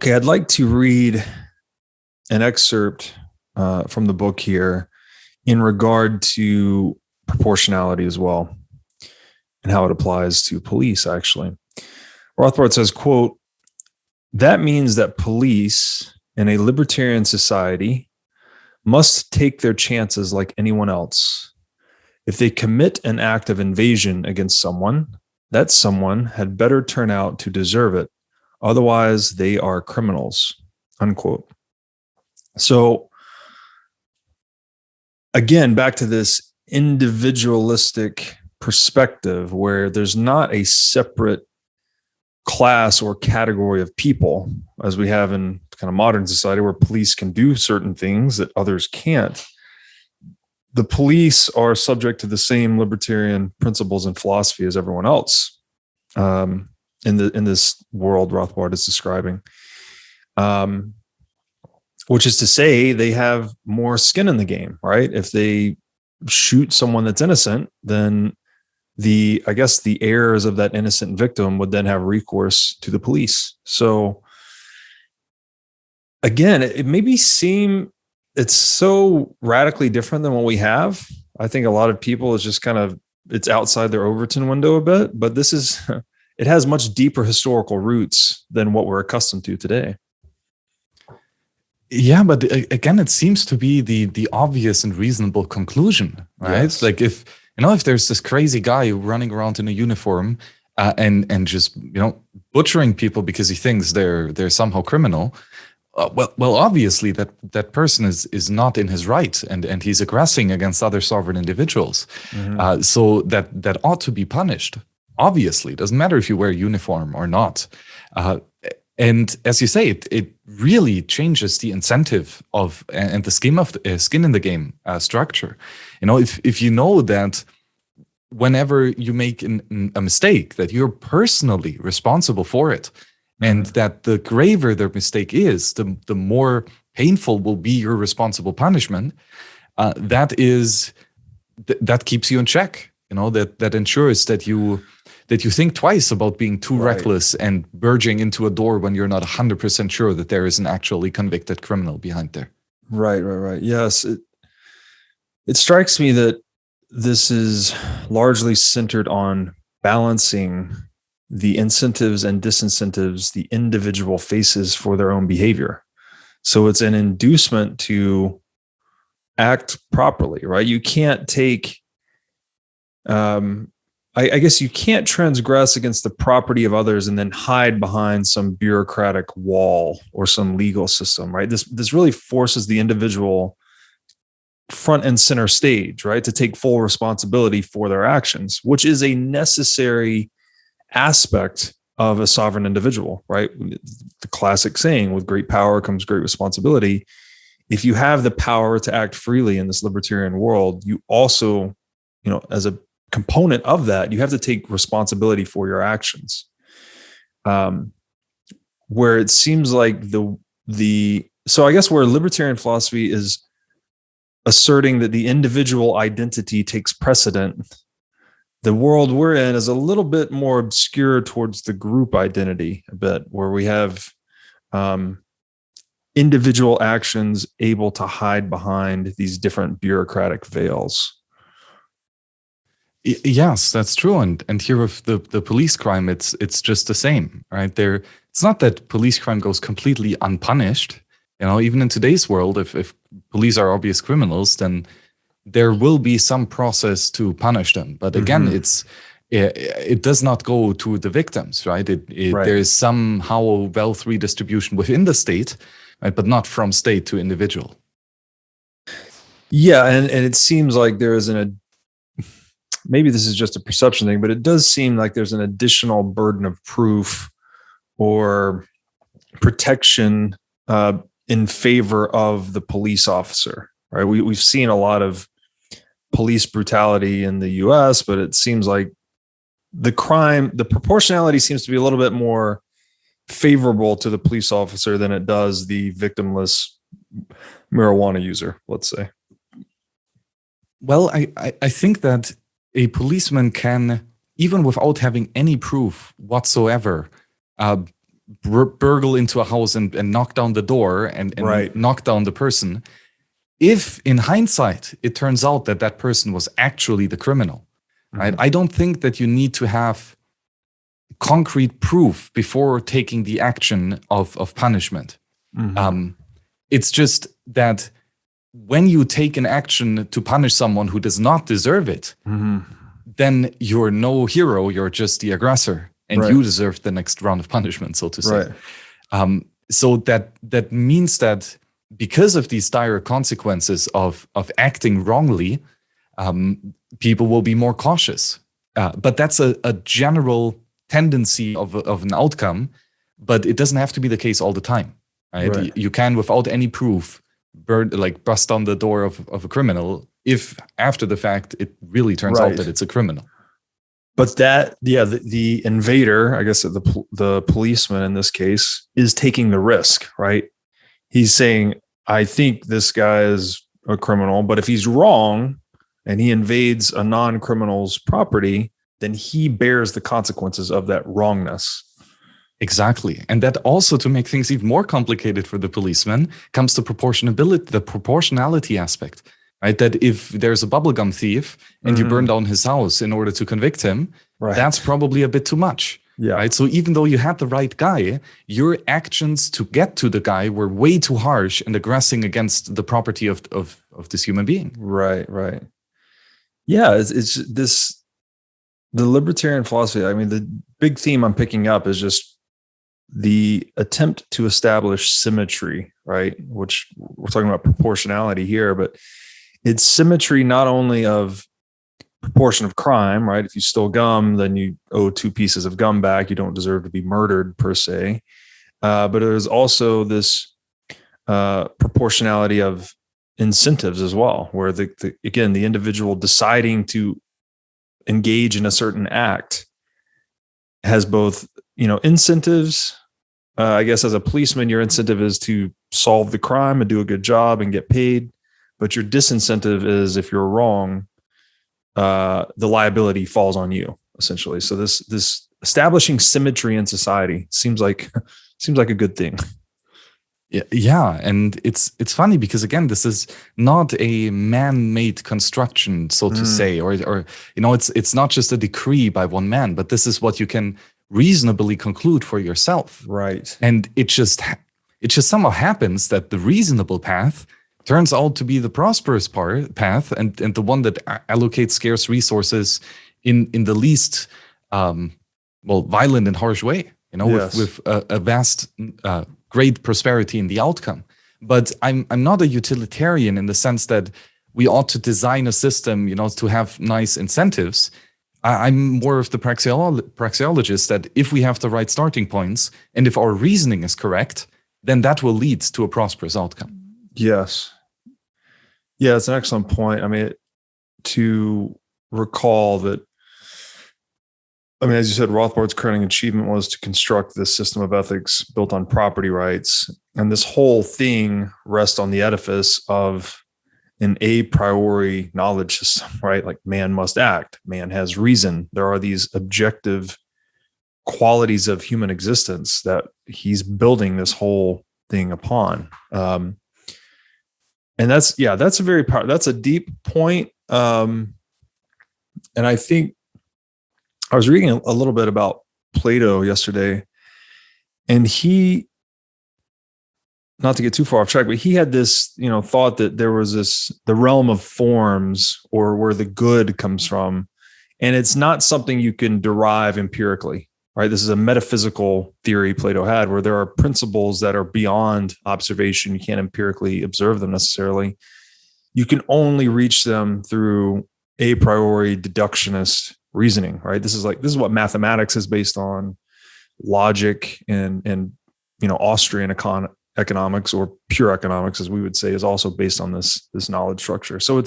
Okay, I'd like to read an excerpt from the book here in regard to proportionality as well and how it applies to police, actually. Rothbard says, quote, "That means that police in a libertarian society must take their chances like anyone else. If they commit an act of invasion against someone, that someone had better turn out to deserve it. Otherwise, they are criminals," unquote. So, again, back to this individualistic perspective where there's not a separate class or category of people, as we have in kind of modern society where police can do certain things that others can't. The police are subject to the same libertarian principles and philosophy as everyone else in this world Rothbard is describing, which is to say they have more skin in the game, right? If they shoot someone that's innocent, then the heirs of that innocent victim would then have recourse to the police. So again, it maybe seem it's so radically different than what we have. I think a lot of people is just kind of, it's outside their Overton window a bit, but this is, it has much deeper historical roots than what we're accustomed to today. Yeah, but again, it seems to be the obvious and reasonable conclusion, right? Yes. Like if there's this crazy guy running around in a uniform and just butchering people because he thinks they're somehow criminal, well, obviously that person is not in his right, and he's aggressing against other sovereign individuals. Mm-hmm. So that ought to be punished. Obviously, it doesn't matter if you wear a uniform or not. And as you say, it really changes the incentive of and the scheme of skin in the game structure. If you know that whenever you make a mistake, that you're personally responsible for it, and that the graver the mistake is, the more painful will be your responsible punishment. That keeps you in check. That ensures that you think twice about being too reckless and verging into a door when you're not 100% sure that there is an actually convicted criminal behind there. Right. Yes, it strikes me that this is largely centered on balancing the incentives and disincentives the individual faces for their own behavior. So it's an inducement to act properly, right? You can't take, I guess you can't transgress against the property of others and then hide behind some bureaucratic wall or some legal system, right? This really forces the individual front and center stage, right? To take full responsibility for their actions, which is a necessary aspect of a sovereign individual, right? The classic saying, with great power comes great responsibility. If you have the power to act freely in this libertarian world, you also, as a component of that, you have to take responsibility for your actions. Where it seems like so I guess where libertarian philosophy is asserting that the individual identity takes precedent, the world we're in is a little bit more obscure towards the group identity a bit, where we have individual actions able to hide behind these different bureaucratic veils. Yes, that's true. And here with the police crime, it's just the same, right? It's not that police crime goes completely unpunished. Even in today's world, if police are obvious criminals, then there will be some process to punish them. But again, it does not go to the victims, right? Right. There is somehow wealth redistribution within the state, right? But not from state to individual. Yeah, and it seems like there is maybe this is just a perception thing, but it does seem like there's an additional burden of proof or protection in favor of the police officer, right? We've seen a lot of police brutality in the US, but it seems like the proportionality seems to be a little bit more favorable to the police officer than it does the victimless marijuana user, let's say. Well, I think that a policeman can, even without having any proof whatsoever, burgle into a house and knock down the door and Right. knock down the person. If in hindsight, it turns out that that person was actually the criminal, right? I don't think that you need to have concrete proof before taking the action of punishment. It's just that when you take an action to punish someone who does not deserve it, then you're no hero, you're just the aggressor, and you deserve the next round of punishment, so to say. So that means that because of these dire consequences of acting wrongly, people will be more cautious. But that's a general tendency of an outcome, but it doesn't have to be the case all the time. Right? You can, without any proof, bust down the door of a criminal if after the fact it really turns out that it's a criminal. But the invader, I guess the policeman in this case, is taking the risk, right? He's saying, I think this guy is a criminal, but if he's wrong and he invades a non-criminal's property, then he bears the consequences of that wrongness. Exactly. And that also, to make things even more complicated for the policeman, comes to the proportionality aspect, right? That if there's a bubblegum thief and you burn down his house in order to convict him, that's probably a bit too much. Right. So even though you had the right guy, your actions to get to the guy were way too harsh and aggressing against the property of this human being. Right. Yeah, it's this, the libertarian philosophy. I mean, the big theme I'm picking up is just the attempt to establish symmetry, right? Which we're talking about proportionality here, but it's symmetry not only of proportion of crime, right? If you stole gum, then you owe 2 pieces of gum back. You don't deserve to be murdered per se. But there's also this proportionality of incentives as well, where the individual deciding to engage in a certain act has both, incentives. I guess as a policeman, your incentive is to solve the crime and do a good job and get paid. But your disincentive is if you're wrong, the liability falls on you, essentially. So this establishing symmetry in society seems like a good thing. Yeah, and it's funny because again, this is not a man-made construction, so to say, or it's not just a decree by one man, but this is what you can reasonably conclude for yourself. Right. And it just somehow happens that the reasonable path turns out to be the prosperous path and the one that allocates scarce resources in the least violent and harsh way, with a vast great prosperity in the outcome. But I'm not a utilitarian in the sense that we ought to design a system, to have nice incentives. I'm more of the praxeologist that if we have the right starting points and if our reasoning is correct, then that will lead to a prosperous outcome. Yes. Yeah, it's an excellent point. I mean, to recall that, as you said, Rothbard's crowning achievement was to construct this system of ethics built on property rights. And this whole thing rests on the edifice of an a priori knowledge system, right? Like man must act, man has reason. There are these objective qualities of human existence that he's building this whole thing upon. And that's a deep point. And I think I was reading a little bit about Plato yesterday, and he, not to get too far off track, but he had this, thought that there was the realm of forms, or where the good comes from. And it's not something you can derive empirically, right? This is a metaphysical theory Plato had, where there are principles that are beyond observation. You can't empirically observe them necessarily. You can only reach them through a priori deductionist reasoning, right? This is what mathematics is based on. Logic and Austrian economics, or pure economics, as we would say, is also based on this knowledge structure. So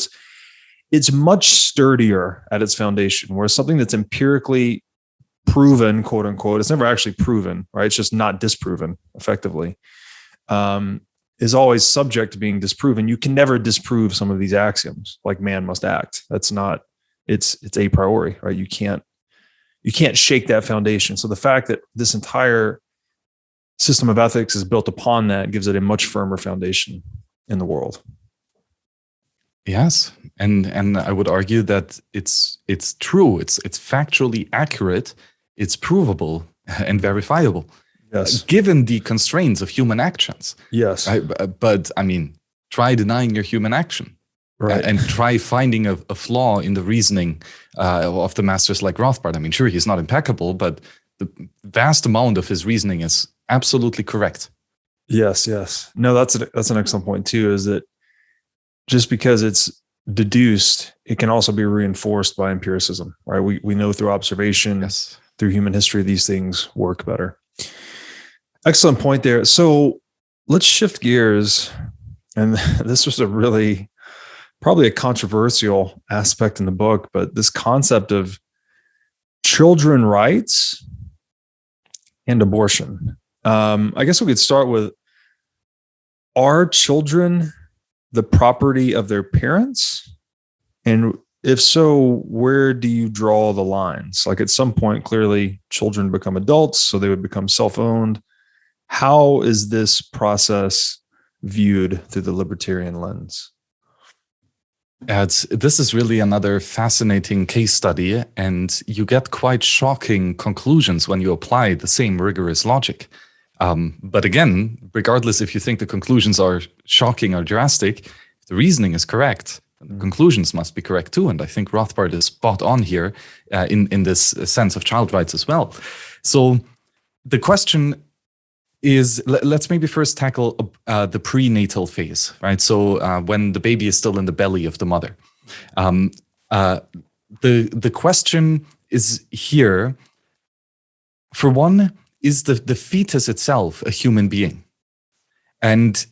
it's much sturdier at its foundation, whereas something that's empirically proven, quote unquote, it's never actually proven, right? It's just not disproven effectively, is always subject to being disproven. You can never disprove some of these axioms, like man must act. That's not, it's a priori, right? You can't shake that foundation. So the fact that this entire system of ethics is built upon that, gives it a much firmer foundation in the world. Yes, and I would argue that it's true. It's factually accurate. It's provable and verifiable. Yes. Given the constraints of human actions. Yes. But I mean, try denying your human action. Right. And try finding a flaw in the reasoning of the masters like Rothbard. I mean, sure, he's not impeccable, but the vast amount of his reasoning is absolutely correct. Yes. No, that's an excellent point too, is that just because it's deduced, it can also be reinforced by empiricism, right? We know through observation, yes, through human history, these things work better. Excellent point there. So let's shift gears. And this was probably a controversial aspect in the book, but this concept of children rights and abortion. I guess we could start with, are children the property of their parents? And if so, where do you draw the lines? Like at some point, clearly children become adults, so they would become self-owned. How is this process viewed through the libertarian lens? This is really another fascinating case study, and you get quite shocking conclusions when you apply the same rigorous logic. But again, regardless if you think the conclusions are shocking or drastic, if the reasoning is correct, the conclusions must be correct too. And I think Rothbard is spot on here in this sense of child rights as well. So the question is, let's maybe first tackle the prenatal phase, right? So when the baby is still in the belly of the mother. The question is here, for one, is the fetus itself a human being? And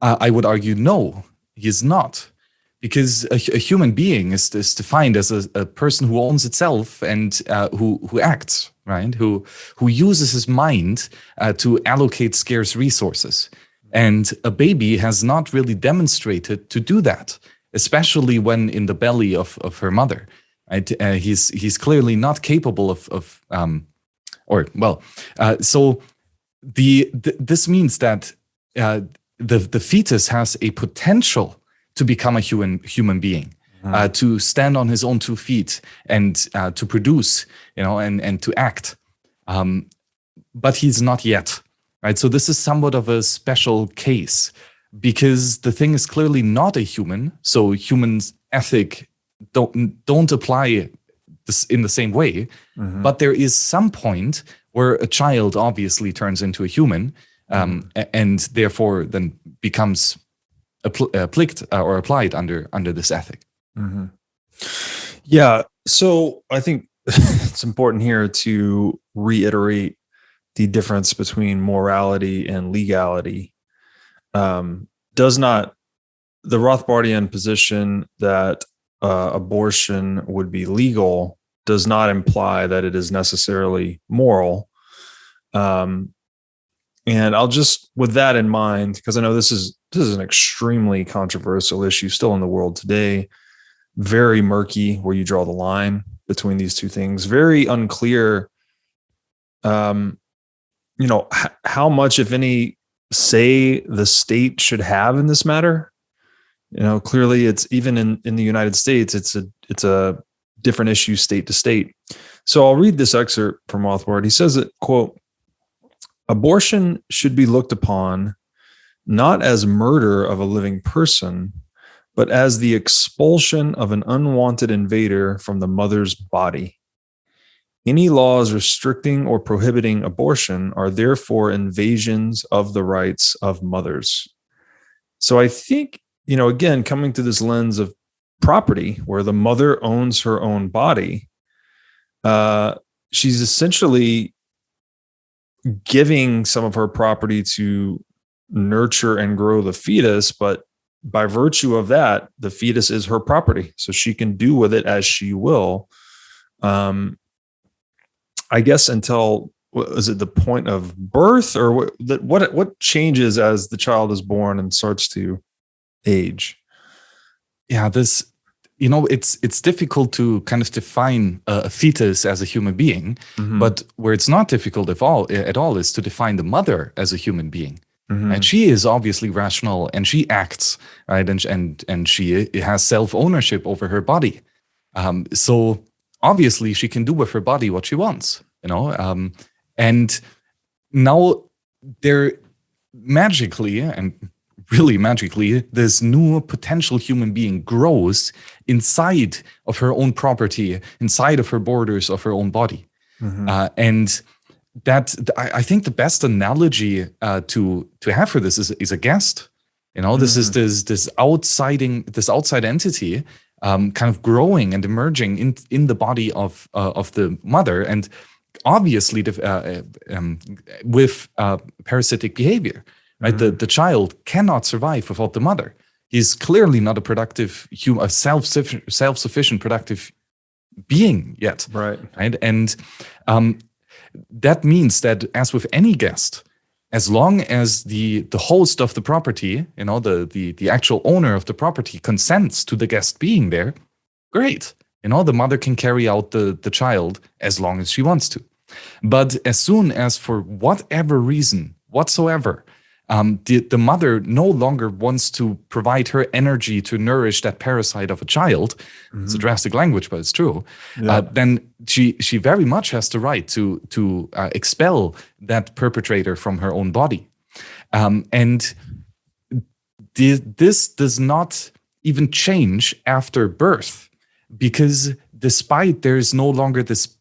I would argue, no, he is not. Because a human being is defined as a person who owns itself and who acts, right? Who uses his mind to allocate scarce resources. And a baby has not really demonstrated to do that, especially when in the belly of her mother. Right? He's clearly not capable so this means that the fetus has a potential to become a human being, to stand on his own 2 feet and to produce, and to act. But he's not yet, right? So this is somewhat of a special case because the thing is clearly not a human. So humans' ethic don't apply this in the same way. Mm-hmm. But there is some point where a child obviously turns into a human, and therefore then becomes applied under this ethic. Mm-hmm. Yeah. So I think it's important here to reiterate the difference between morality and legality. Does not the Rothbardian position that abortion would be legal does not imply that it is necessarily moral. And I'll just, with that in mind, because I know this is an extremely controversial issue still in the world today, very murky where you draw the line between these two things, very unclear, how much, if any, say the state should have in this matter. Clearly it's even in the United States, it's a different issue state to state. So I'll read this excerpt from Rothbard. He says that, quote, "Abortion should be looked upon not as murder of a living person, but as the expulsion of an unwanted invader from the mother's body. Any laws restricting or prohibiting abortion are therefore invasions of the rights of mothers." So I think, again, coming to this lens of property where the mother owns her own body, she's essentially giving some of her property to nurture and grow the fetus, but by virtue of that, the fetus is her property, so she can do with it as she will. I guess until, is it the point of birth, or what changes as the child is born and starts to age? Yeah, it's difficult to kind of define a fetus as a human being, but where it's not difficult at all is to define the mother as a human being. And she is obviously rational, and she acts, right, and she has self-ownership over her body. So obviously she can do with her body what she wants, and now there magically, and really magically, this new potential human being grows inside of her own property, inside of her borders of her own body. And that, I think the best analogy to have for this is a guest. This is this outside entity kind of growing and emerging in the body of the mother, and obviously with parasitic behavior. Right, the child cannot survive without the mother. He's clearly not a productive, self-sufficient, productive being yet. Right, and that means that, as with any guest, as long as the host of the property, the actual owner of the property, consents to the guest being there, great. The mother can carry out the child as long as she wants to. But as soon as, for whatever reason whatsoever, the mother no longer wants to provide her energy to nourish that parasite of a child, it's a drastic language, but it's true, then she very much has the right to expel that perpetrator from her own body. And this does not even change after birth, because despite there is no longer this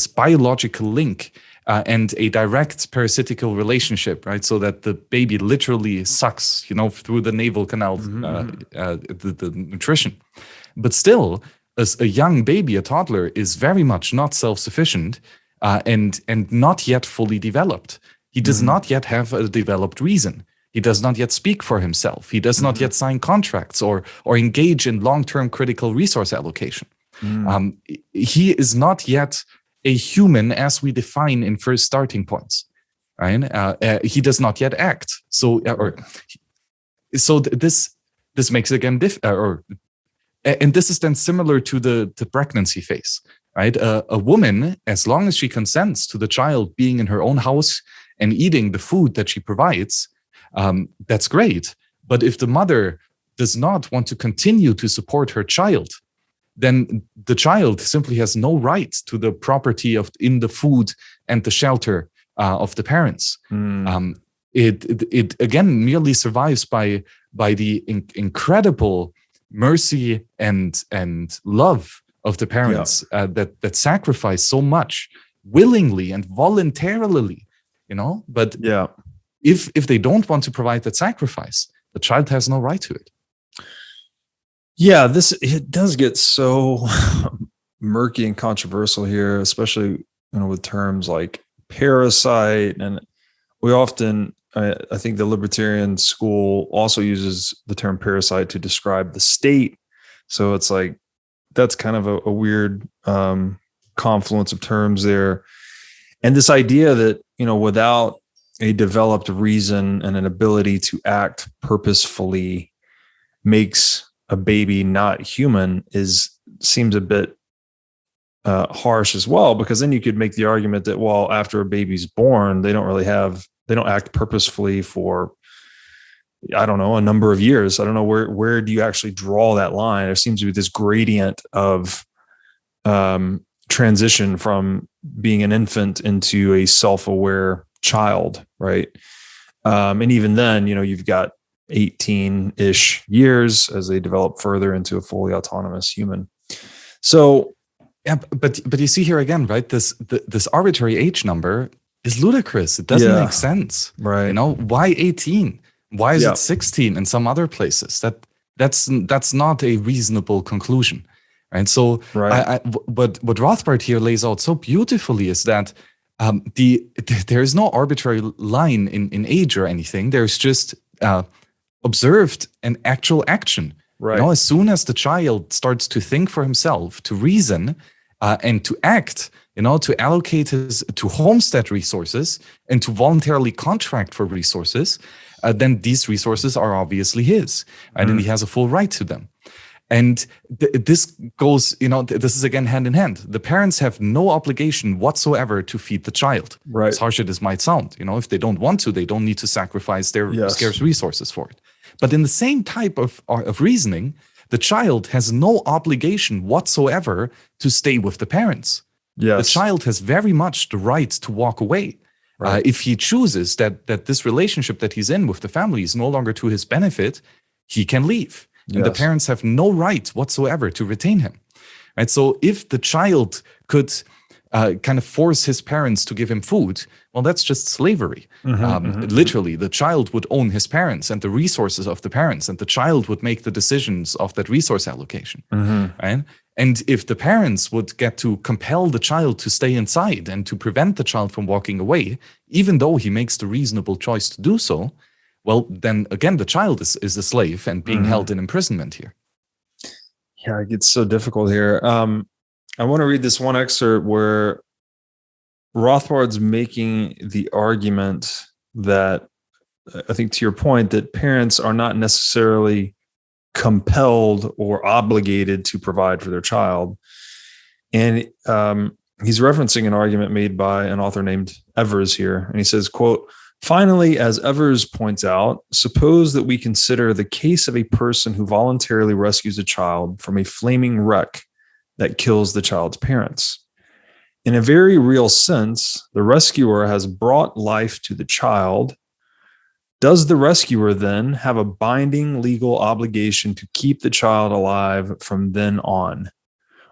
biological link and a direct parasitical relationship, right? So that the baby literally sucks, through the navel canal, the nutrition. But still, as a young baby, a toddler, is very much not self-sufficient and not yet fully developed. He does not yet have a developed reason. He does not yet speak for himself. He does not yet sign contracts or engage in long-term critical resource allocation. He is not yet a human as we define in first starting points, right? He does not yet act. So this makes it again and this is then similar to the pregnancy phase, right? A woman, as long as she consents to the child being in her own house and eating the food that she provides, that's great. But if the mother does not want to continue to support her child, then the child simply has no right to the property in the food and the shelter of the parents. It again merely survives by the incredible mercy and love of the parents that sacrifice so much willingly and voluntarily, But if they don't want to provide that sacrifice, the child has no right to it. Yeah, it does get so murky and controversial here, especially with terms like parasite. And we often, I think the libertarian school also uses the term parasite to describe the state. So it's like, that's kind of a weird confluence of terms there. And this idea that, without a developed reason and an ability to act purposefully makes a baby not human seems a bit harsh as well, because then you could make the argument that, well, after a baby's born, they don't act purposefully for, I don't know, a number of years. I don't know where do you actually draw that line? There seems to be this gradient of transition from being an infant into a self-aware child, right? And even then, you've got 18-ish years as they develop further into a fully autonomous human. So, yeah, but you see here again, right? This arbitrary age number is ludicrous. It doesn't make sense, right? Why 18? Why is it 16 in some other places? That's not a reasonable conclusion, right? So, what Rothbard here lays out so beautifully is that there is no arbitrary line in age or anything. There's just observed an actual action. Right. As soon as the child starts to think for himself, to reason, and to act, to allocate to homestead resources and to voluntarily contract for resources, then these resources are obviously his, right? And he has a full right to them. And this goes, this is again hand in hand. The parents have no obligation whatsoever to feed the child. Right. As harsh as this might sound, if they don't want to, they don't need to sacrifice their scarce resources for it. But in the same type of reasoning, the child has no obligation whatsoever to stay with the parents. Yes. The child has very much the right to walk away. Right. If he chooses that this relationship that he's in with the family is no longer to his benefit, he can leave. And the parents have no right whatsoever to retain him. Right? So if the child could kind of force his parents to give him food, well, that's just slavery. Literally, the child would own his parents and the resources of the parents, and the child would make the decisions of that resource allocation. Right? And if the parents would get to compel the child to stay inside and to prevent the child from walking away, even though he makes the reasonable choice to do so, well, then again, the child is a slave and being held in imprisonment here. Yeah, it gets so difficult here. I want to read this one excerpt where Rothbard's making the argument that, I think to your point, that parents are not necessarily compelled or obligated to provide for their child. And he's referencing an argument made by an author named Evers here. And he says, quote, "Finally, as Evers points out, suppose that we consider the case of a person who voluntarily rescues a child from a flaming wreck that kills the child's parents. In a very real sense, the rescuer has brought life to the child. Does the rescuer then have a binding legal obligation to keep the child alive from then on?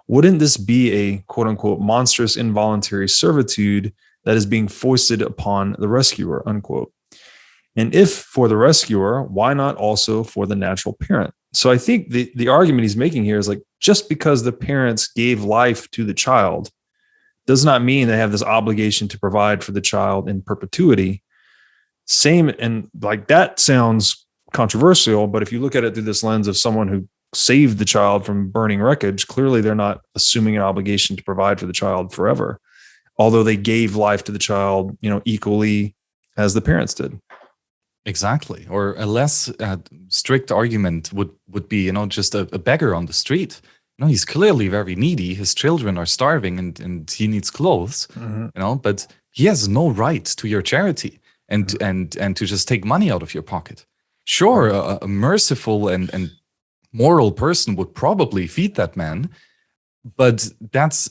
Wouldn't this be a quote unquote monstrous involuntary servitude that is being foisted upon the rescuer," unquote. And if for the rescuer, why not also for the natural parent? So I think the argument he's making here is like, just because the parents gave life to the child does not mean they have this obligation to provide for the child in perpetuity. Same, and like that sounds controversial, but if you look at it through this lens of someone who saved the child from burning wreckage, clearly they're not assuming an obligation to provide for the child forever, although they gave life to the child, equally as the parents did. Exactly. Or a less strict argument would be, just a beggar on the street. He's clearly very needy. His children are starving and he needs clothes, but he has no right to your charity and to just take money out of your pocket. Sure, a merciful and moral person would probably feed that man, but that's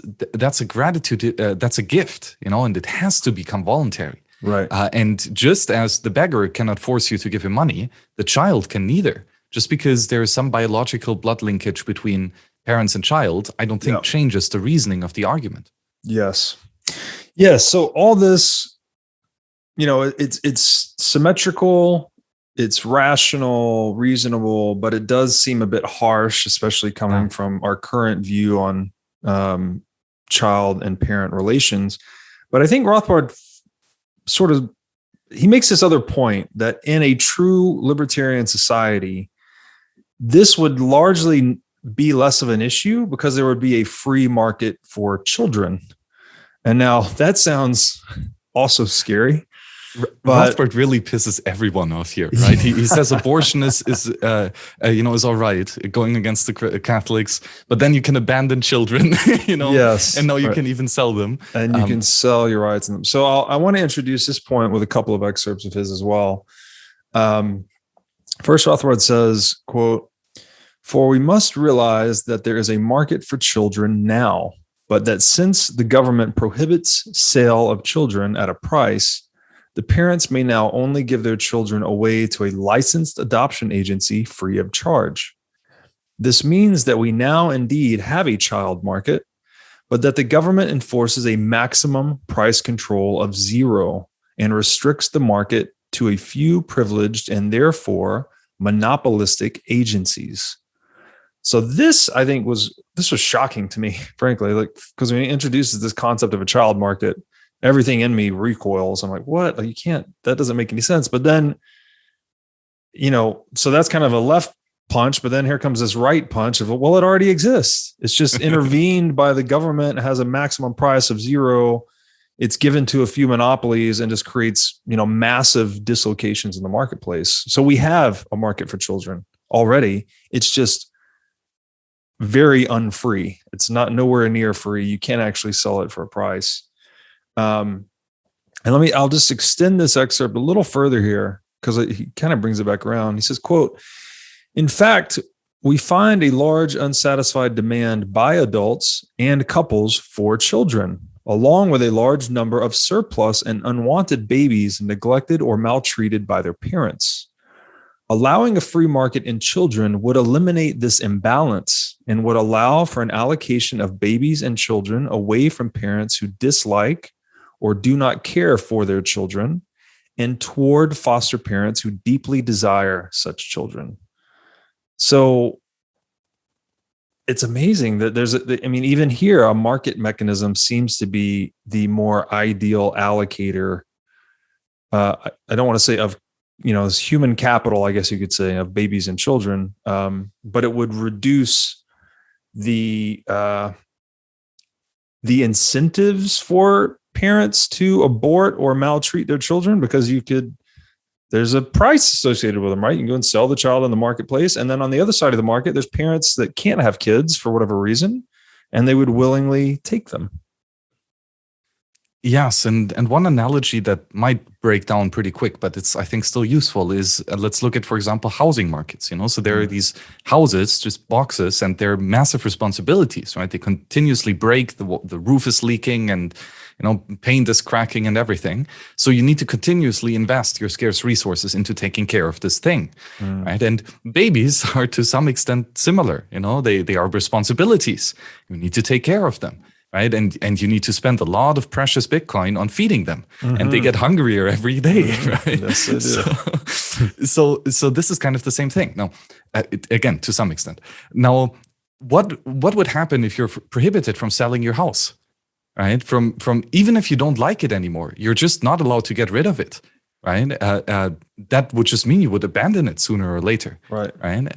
a gratitude, that's a gift, and it has to become voluntary. Right. And just as the beggar cannot force you to give him money, the child can neither. Just because there is some biological blood linkage between parents and child, I don't think changes the reasoning of the argument. Yes. Yes. So all this, it's symmetrical, it's rational, reasonable, but it does seem a bit harsh, especially coming from our current view on child and parent relations. But I think Rothbard he makes this other point that in a true libertarian society, this would largely be less of an issue because there would be a free market for children. And now that sounds also scary. But Rothbard really pisses everyone off here, right? He says abortion is all right, going against the Catholics, but then you can abandon children, Yes, and now you can even sell them, and you can sell your rights in them. So I want to introduce this point with a couple of excerpts of his as well. First, Rothbard says, quote, "For we must realize that there is a market for children now, but that since the government prohibits sale of children at a price, the parents may now only give their children away to a licensed adoption agency free of charge. This means that we now indeed have a child market, but that the government enforces a maximum price control of 0 and restricts the market to a few privileged and therefore monopolistic agencies." So this, I think, was shocking to me, frankly, because when he introduces this concept of a child market, everything in me recoils. I'm like, what? You can't, that doesn't make any sense. But then, so that's kind of a left punch, but then here comes this right punch of, well, it already exists. It's just intervened by the government, has a maximum price of 0. It's given to a few monopolies and just creates, massive dislocations in the marketplace. So we have a market for children already. It's just very unfree. It's not nowhere near free. You can't actually sell it for a price. And I'll just extend this excerpt a little further here, because he kind of brings it back around. He says, quote, "In fact, we find a large unsatisfied demand by adults and couples for children, along with a large number of surplus and unwanted babies neglected or maltreated by their parents. Allowing a free market in children would eliminate this imbalance and would allow for an allocation of babies and children away from parents who dislike or do not care for their children, and toward foster parents who deeply desire such children." So it's amazing that even here, a market mechanism seems to be the more ideal allocator. I don't want to say of, this human capital, I guess you could say, of babies and children, but it would reduce the incentives for parents to abort or maltreat their children, because there's a price associated with them, right? You can go and sell the child in the marketplace. And then on the other side of the market, there's parents that can't have kids for whatever reason, and they would willingly take them. Yes, and one analogy that might break down pretty quick, but it's, I think, still useful is, let's look at, for example, housing markets. So there are these houses, just boxes, and they're massive responsibilities, right? They continuously break, the roof is leaking, and paint is cracking and everything. So you need to continuously invest your scarce resources into taking care of this thing, right? And babies are to some extent similar. They are responsibilities. You need to take care of them. Right. And you need to spend a lot of precious Bitcoin on feeding them, and they get hungrier every day. Right. Yes, they do. So this is kind of the same thing. Now, again, to some extent. Now, what would happen if you're prohibited from selling your house? Right. From even if you don't like it anymore, you're just not allowed to get rid of it. Right. That would just mean you would abandon it sooner or later. Right. Right.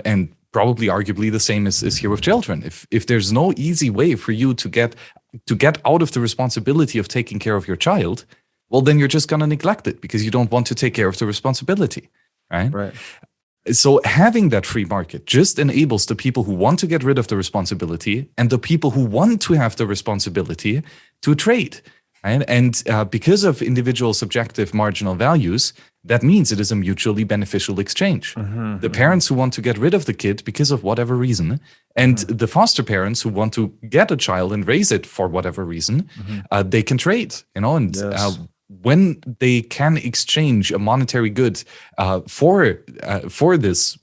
And probably arguably the same is here with children. If there's no easy way for you to get out of the responsibility of taking care of your child, well, then you're just going to neglect it because you don't want to take care of the responsibility, right? Right. So having that free market just enables the people who want to get rid of the responsibility and the people who want to have the responsibility to trade. Right? And because of individual subjective marginal values, that means it is a mutually beneficial exchange. The parents who want to get rid of the kid because of whatever reason, and the foster parents who want to get a child and raise it for whatever reason, they can trade, and Yes. When they can exchange a monetary good for this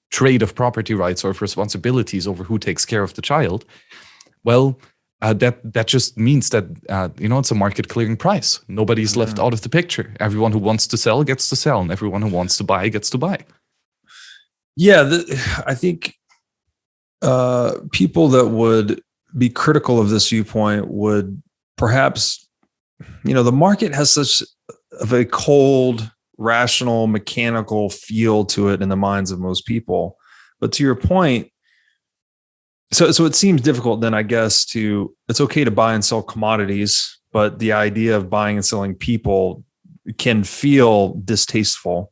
trade of property rights or of responsibilities over who takes care of the child, well, that just means that it's a market clearing price. Nobody's left out of the picture. Everyone who wants to sell gets to sell, and everyone who wants to buy gets to buy. Yeah, I think people that would be critical of this viewpoint would perhaps, the market has such of a cold, rational, mechanical feel to it in the minds of most people. But to your point, so it seems difficult then, I guess, it's okay to buy and sell commodities, but the idea of buying and selling people can feel distasteful.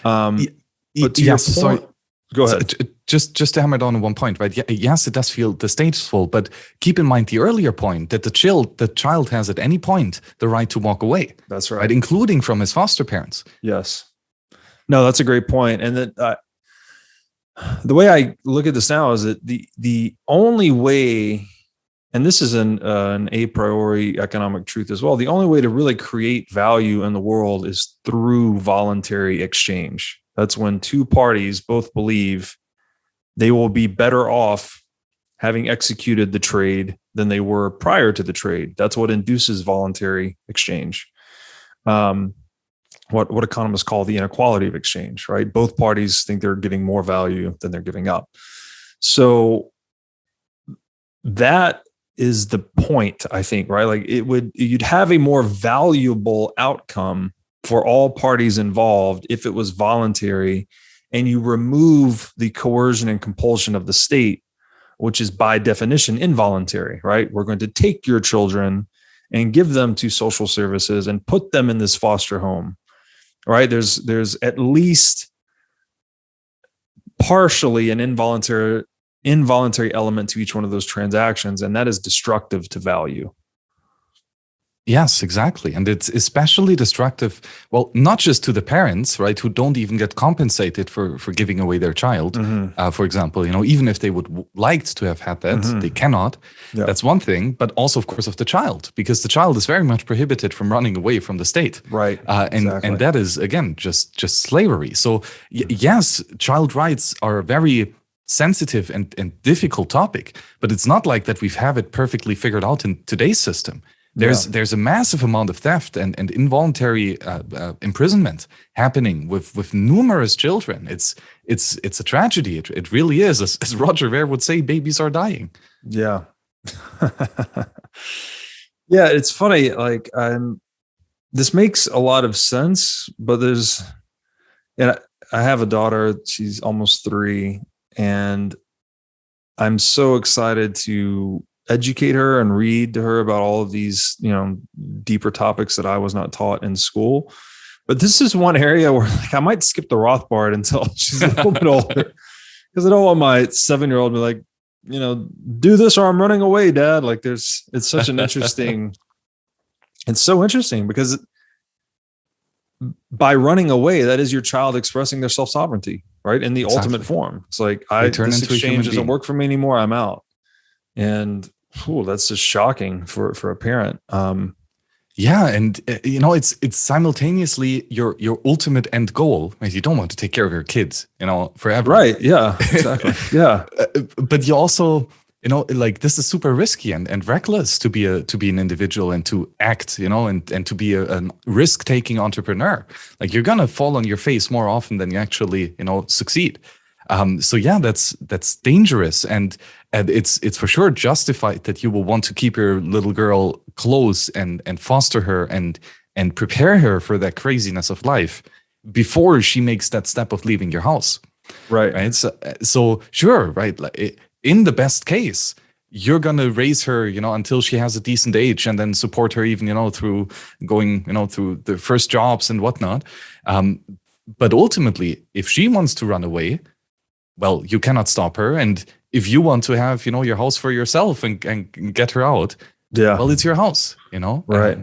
But to your point, sorry. Go ahead. Just to hammer down on one point, right? Yes, it does feel distasteful, but keep in mind the earlier point that the child has at any point the right to walk away. That's right. Including from his foster parents. Yes. No, that's a great point. And that the way I look at this now is that the only way, and this is an a priori economic truth as well, the only way to really create value in the world is through voluntary exchange. That's when two parties both believe they will be better off having executed the trade than they were prior to the trade. That's what induces voluntary exchange. What economists call the inequality of exchange, right? Both parties think they're getting more value than they're giving up. So that is the point, I think, right? Like you'd have a more valuable outcome for all parties involved if it was voluntary, and you remove the coercion and compulsion of the state, which is by definition involuntary, right? We're going to take your children and give them to social services and put them in this foster home, right? There's at least partially an involuntary involuntary element to each one of those transactions, and that is destructive to value. Yes, exactly. And it's especially destructive, well, not just to the parents, right, who don't even get compensated for giving away their child. For example, even if they would liked to have had that, they cannot. Yeah. That's one thing. But also, of course, of the child, because the child is very much prohibited from running away from the state. Right. And that is, again, just slavery. So yes, child rights are a very sensitive and difficult topic, but it's not like that we have it perfectly figured out in today's system. There's a massive amount of theft and involuntary imprisonment happening with numerous children. It's a tragedy. It really is. As Roger Ver would say, babies are dying. Yeah. Yeah, it's funny. Like, this makes a lot of sense, but I have a daughter. She's almost 3, and I'm so excited to educate her and read to her about all of these, deeper topics that I was not taught in school. But this is one area where, like, I might skip the Rothbard until she's a little bit older, because I don't want my 7-year-old to be like, do this or I'm running away, Dad. Like, it's such an interesting, it's so interesting because by running away, that is your child expressing their self-sovereignty, right? In the ultimate form. It's like, this exchange doesn't work for me anymore. I'm out. And that's just shocking for a parent. Yeah, and it's simultaneously your ultimate end goal. Right? You don't want to take care of your kids, forever. Right? Yeah, exactly. Yeah, but you also, like, this is super risky and reckless to be an individual and to act, and to be a risk-taking entrepreneur. Like, you're gonna fall on your face more often than you actually, succeed. So yeah, that's dangerous, and it's for sure justified that you will want to keep your little girl close and foster her and prepare her for that craziness of life before she makes that step of leaving your house. Right. So sure, right. Like, in the best case, you're gonna raise her, until she has a decent age, and then support her even, through going, through the first jobs and whatnot. But ultimately, if she wants to run away, well, you cannot stop her. And if you want to have, your house for yourself and get her out, well, it's your house, Right.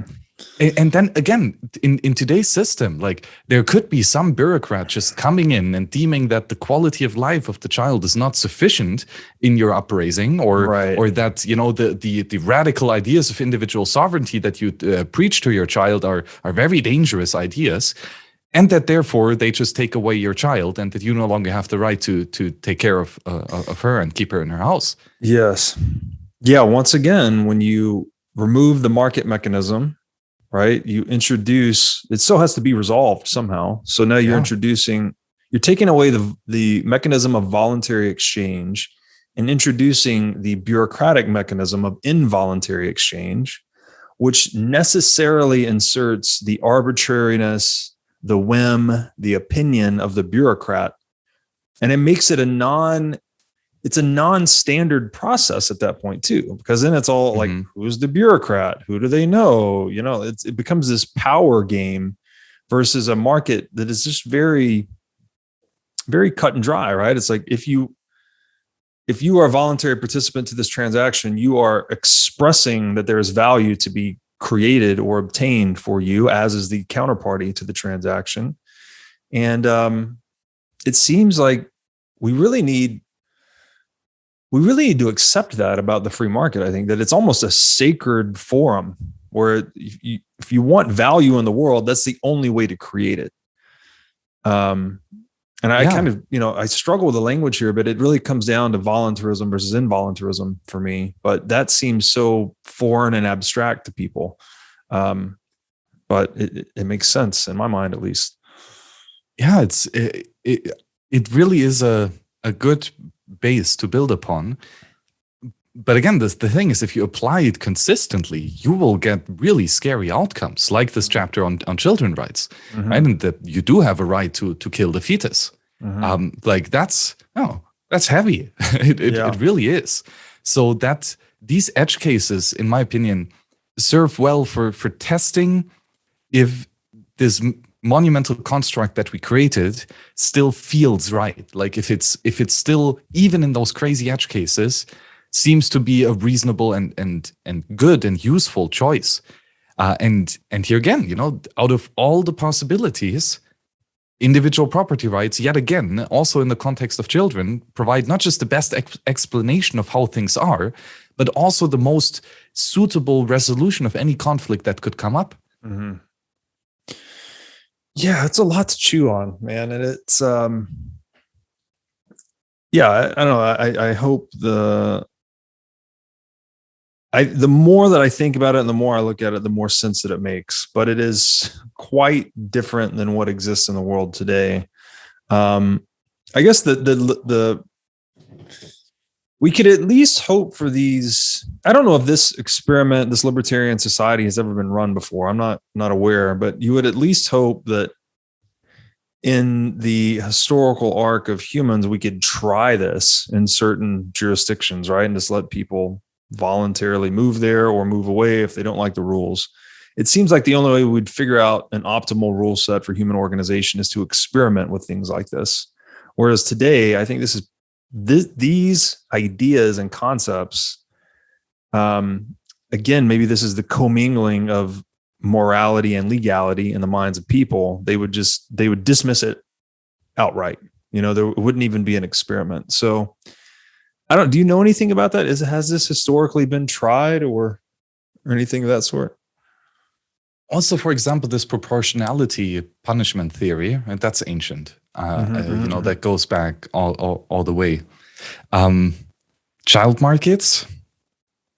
And then again, in today's system, like, there could be some bureaucrat just coming in and deeming that the quality of life of the child is not sufficient in your upraising, or that, the radical ideas of individual sovereignty that you preach to your child are very dangerous ideas. And that therefore they just take away your child, and that you no longer have the right to take care of her and keep her in her house. Yes. Yeah. Once again, when you remove the market mechanism, right, you introduce, it still has to be resolved somehow. So now you're you're taking away the mechanism of voluntary exchange and introducing the bureaucratic mechanism of involuntary exchange, which necessarily inserts the arbitrariness, the whim, the opinion of the bureaucrat. And it makes it it's a non-standard process at that point too, because then it's all like, who's the bureaucrat? Who do they know? It becomes this power game versus a market that is just very, very cut and dry, right? It's like, if you are a voluntary participant to this transaction, you are expressing that there is value to be created or obtained for you, as is the counterparty to the transaction. And it seems like we really need to accept that about the free market. I think that it's almost a sacred forum where if you want value in the world, that's the only way to create it. And I kind of, I struggle with the language here, but it really comes down to voluntarism versus involuntarism for me. But that seems so foreign and abstract to people. But it makes sense in my mind, at least. Yeah, it really is a good base to build upon. But again, the thing is, if you apply it consistently, you will get really scary outcomes, like this chapter on children rights, right? And that you do have a right to kill the fetus. Like, that's heavy. It really is. So that these edge cases, in my opinion, serve well for testing if this monumental construct that we created still feels right. Like if it's still, even in those crazy edge cases, seems to be a reasonable and good and useful choice. And here again, out of all the possibilities, individual property rights, yet again, also in the context of children, provide not just the best explanation of how things are, but also the most suitable resolution of any conflict that could come up. Mm-hmm. Yeah, it's a lot to chew on, man. And it's, I don't know. I hope the more that I think about it and the more I look at it, the more sense that it makes. But it is quite different than what exists in the world today. I guess we could at least hope for these. I don't know if this experiment, this libertarian society, has ever been run before. I'm not aware, but you would at least hope that in the historical arc of humans, we could try this in certain jurisdictions, right? And just let people voluntarily move there or move away if they don't like the rules. It seems like the only way we'd figure out an optimal rule set for human organization is to experiment with things like this. Whereas today, I think these ideas and concepts, again, maybe this is the commingling of morality and legality in the minds of people. They would dismiss it outright. There wouldn't even be an experiment. So do you know anything about that? Has this historically been tried or anything of that sort? Also, for example, this proportionality punishment theory, and that's ancient. That goes back all the way. Child markets,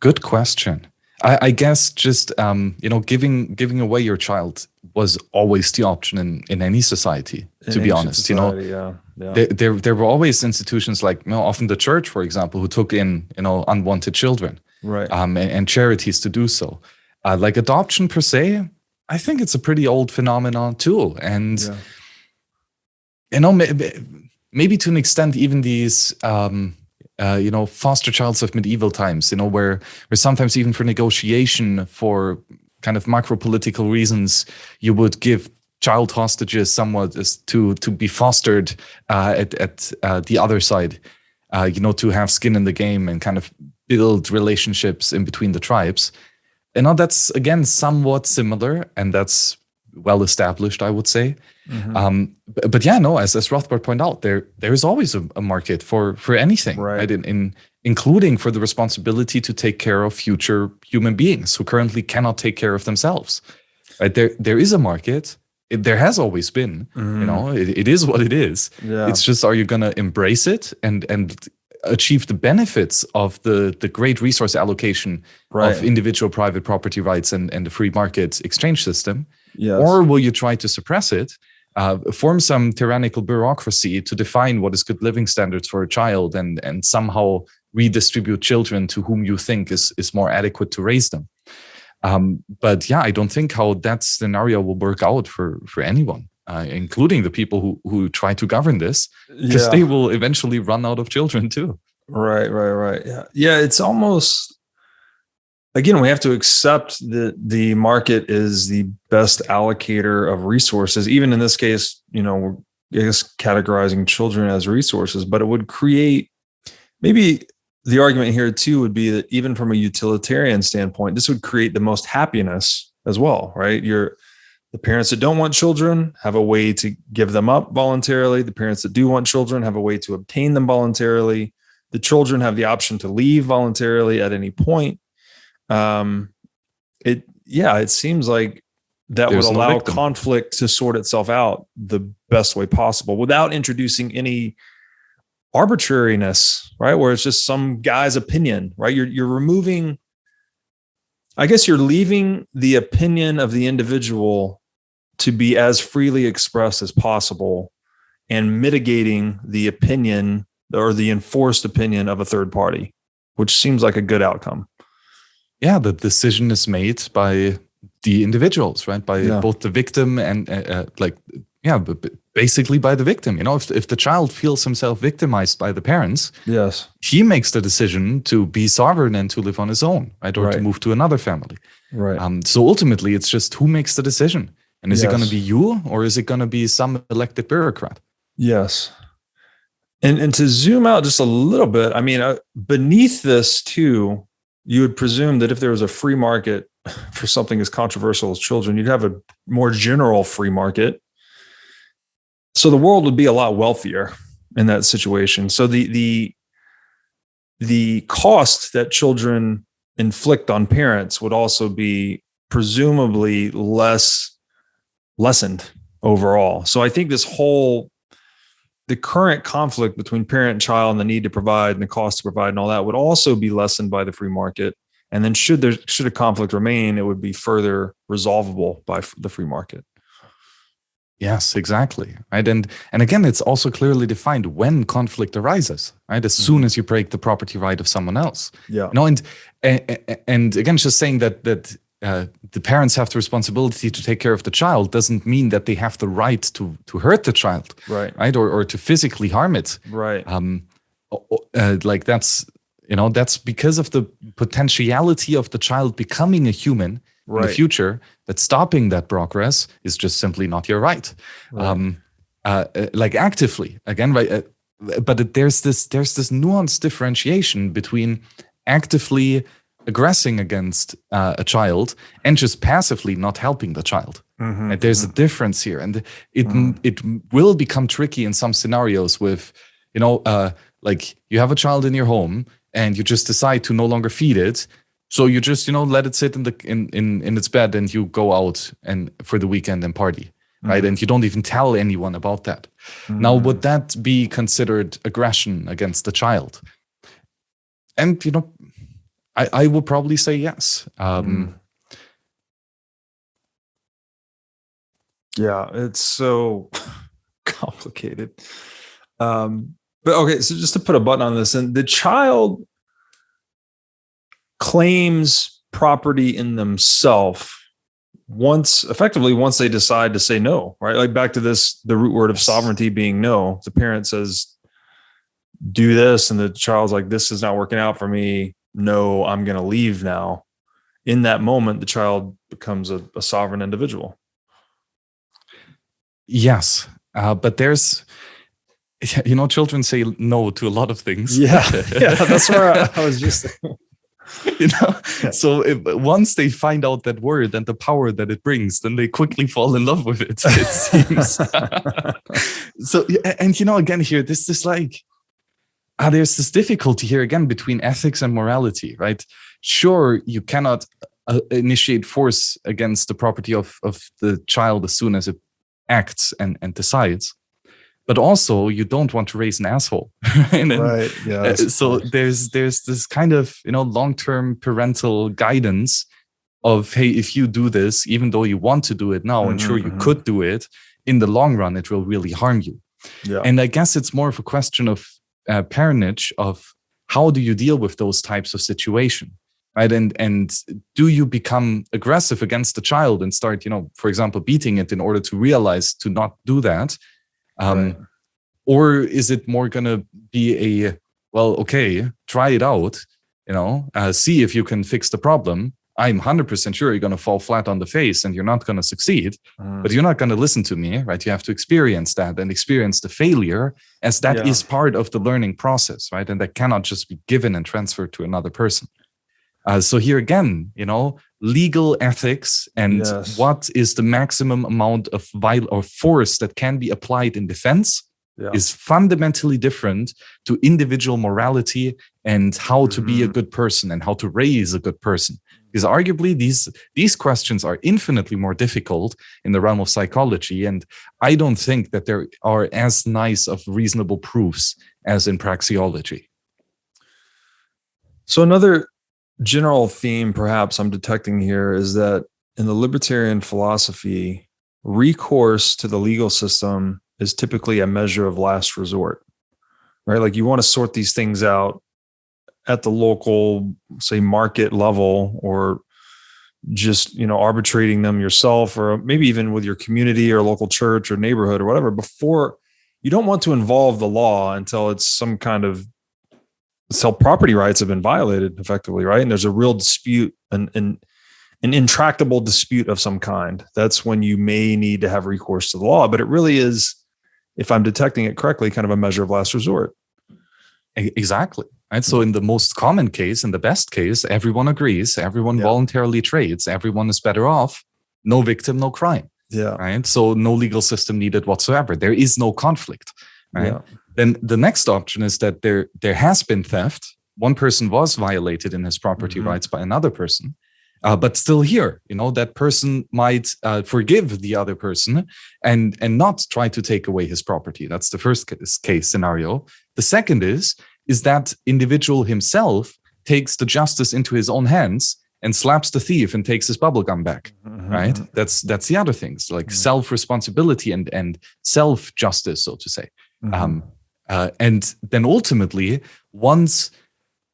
good question. I guess just giving away your child was always the option in any society. To be honest, society, there were always institutions like often the church, for example, who took in unwanted children, right? And charities to do so. Like adoption per se, I think it's a pretty old phenomenon too, and maybe to an extent even these foster childs of medieval times, where sometimes even for negotiation for kind of macro political reasons, you would give child hostages somewhat to be fostered at the other side, to have skin in the game and kind of build relationships in between the tribes. That's again somewhat similar, and that's well established, I would say. Mm-hmm. But as Rothbard pointed out, there is always a market for anything, right? Including for the responsibility to take care of future human beings who currently cannot take care of themselves. Right? There is a market. There has always been. Mm-hmm. It is what it is. Yeah. It's just, are you going to embrace it and achieve the benefits of the great resource allocation of individual private property rights and the free market exchange system? Yes. Or will you try to suppress it, form some tyrannical bureaucracy to define what is good living standards for a child and somehow redistribute children to whom you think is more adequate to raise them? But I don't think how that scenario will work out for anyone, including the people who try to govern this, because they will eventually run out of children too. Right. Yeah, it's almost, again, we have to accept that the market is the best allocator of resources. Even in this case, we're, I guess, categorizing children as resources, but it would create, maybe the argument here too would be that even from a utilitarian standpoint, this would create the most happiness as well, right? The parents that don't want children have a way to give them up voluntarily. The parents that do want children have a way to obtain them voluntarily. The children have the option to leave voluntarily at any point. It seems like that would allow conflict to sort itself out the best way possible without introducing any arbitrariness, right? Where it's just some guy's opinion, right? You're removing, I guess you're leaving the opinion of the individual to be as freely expressed as possible and mitigating the opinion or the enforced opinion of a third party, which seems like a good outcome. Yeah, the decision is made by the individuals, right? By both the victim and basically by the victim. If the child feels himself victimized by the parents, yes, he makes the decision to be sovereign and to live on his own, right? Or to move to another family. Right. So ultimately, it's just who makes the decision. And is it going to be you, or is it going to be some elected bureaucrat? Yes. And to zoom out just a little bit, I mean, beneath this too, you would presume that if there was a free market for something as controversial as children, you'd have a more general free market. So the world would be a lot wealthier in that situation. So the cost that children inflict on parents would also be presumably lessened overall. So I think the current conflict between parent and child and the need to provide and the cost to provide and all that would also be lessened by the free market. And then should a conflict remain, it would be further resolvable by the free market. Yes, exactly. Right. And again, it's also clearly defined when conflict arises, right? As soon as you break the property right of someone else. Yeah. And again, just saying that the parents have the responsibility to take care of the child doesn't mean that they have the right to hurt the child, right? Or to physically harm it, right? Like that's because of the potentiality of the child becoming a human in the future. That stopping that progress is just simply not your right. Like actively again, right? But there's this nuanced differentiation between actively aggressing against a child and just passively not helping the child. And there's a difference here, and it will become tricky in some scenarios with, like you have a child in your home and you just decide to no longer feed it, so you just let it sit in its bed and you go out and for the weekend and party, right? And you don't even tell anyone about that. Now, would that be considered aggression against the child? And I will probably say yes. Yeah, it's so complicated. But okay, so just to put a button on this, and the child claims property in themselves once they decide to say no, right? Like back to the root word of sovereignty being no. The parent says, do this, and the child's like, this is not working out for me. No, I'm going to leave now. In that moment, the child becomes a sovereign individual. Yes, but there's, children say no to a lot of things. Yeah, that's where I was just So once they find out that word and the power that it brings, then they quickly fall in love with it seems. So, and again here, this is like, there's this difficulty here again between ethics and morality, right? Sure, you cannot initiate force against the property of the child as soon as it acts and decides, but also you don't want to raise an asshole. Right. Yeah. So there's this kind of long-term parental guidance of, hey, if you do this, even though you want to do it now, and sure you could do it, in the long run it will really harm you. Yeah. And I guess it's more of a question of parentage, of how do you deal with those types of situation, right? And do you become aggressive against the child and start, for example, beating it in order to realize to not do that? Or is it more going to be okay, try it out, see if you can fix the problem. I'm 100% sure you're going to fall flat on the face and you're not going to succeed, but you're not going to listen to me, right? You have to experience that and experience the failure, as that is part of the learning process, right? And that cannot just be given and transferred to another person. So here again, legal ethics and what is the maximum amount of force that can be applied in defense is fundamentally different to individual morality and how to be a good person and how to raise a good person. Because arguably these questions are infinitely more difficult in the realm of psychology, and I don't think that there are as nice of reasonable proofs as in praxeology. So another general theme perhaps I'm detecting here is that in the libertarian philosophy, recourse to the legal system is typically a measure of last resort, right? Like you want to sort these things out at the local, say, market level, or just, arbitrating them yourself, or maybe even with your community or local church or neighborhood or whatever, before. You don't want to involve the law until until property rights have been violated effectively, right? And there's a real dispute and an intractable dispute of some kind. That's when you may need to have recourse to the law, but it really is, if I'm detecting it correctly, kind of a measure of last resort. Exactly. Right. So in the most common case, in the best case, everyone agrees, everyone voluntarily trades, everyone is better off, no victim, no crime. Yeah. Right. So no legal system needed whatsoever. There is no conflict. Right. Yeah. Then the next option is that there has been theft. One person was violated in his property rights by another person. But still here, that person might forgive the other person and not try to take away his property. That's the first case scenario. The second is that individual himself takes the justice into his own hands and slaps the thief and takes his bubblegum back, right? That's the other things, like self-responsibility and self-justice, so to say. And then ultimately, once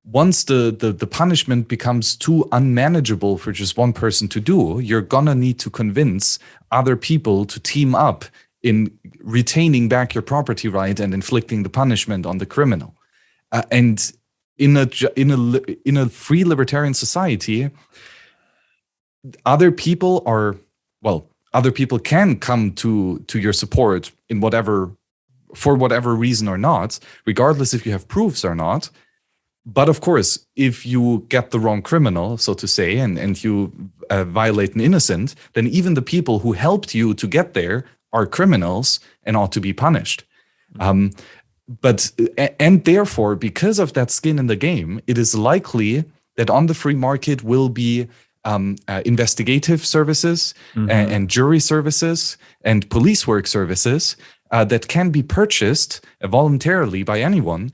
the punishment becomes too unmanageable for just one person to do, you're gonna need to convince other people to team up in retaining back your property right and inflicting the punishment on the criminal. And in a free libertarian society, other people can come to your support for whatever reason or not, regardless if you have proofs or not. But of course, if you get the wrong criminal, so to say, and you violate an innocent, then even the people who helped you to get there are criminals and ought to be punished. And therefore, because of that skin in the game, it is likely that on the free market will be investigative services and jury services and police work services that can be purchased voluntarily by anyone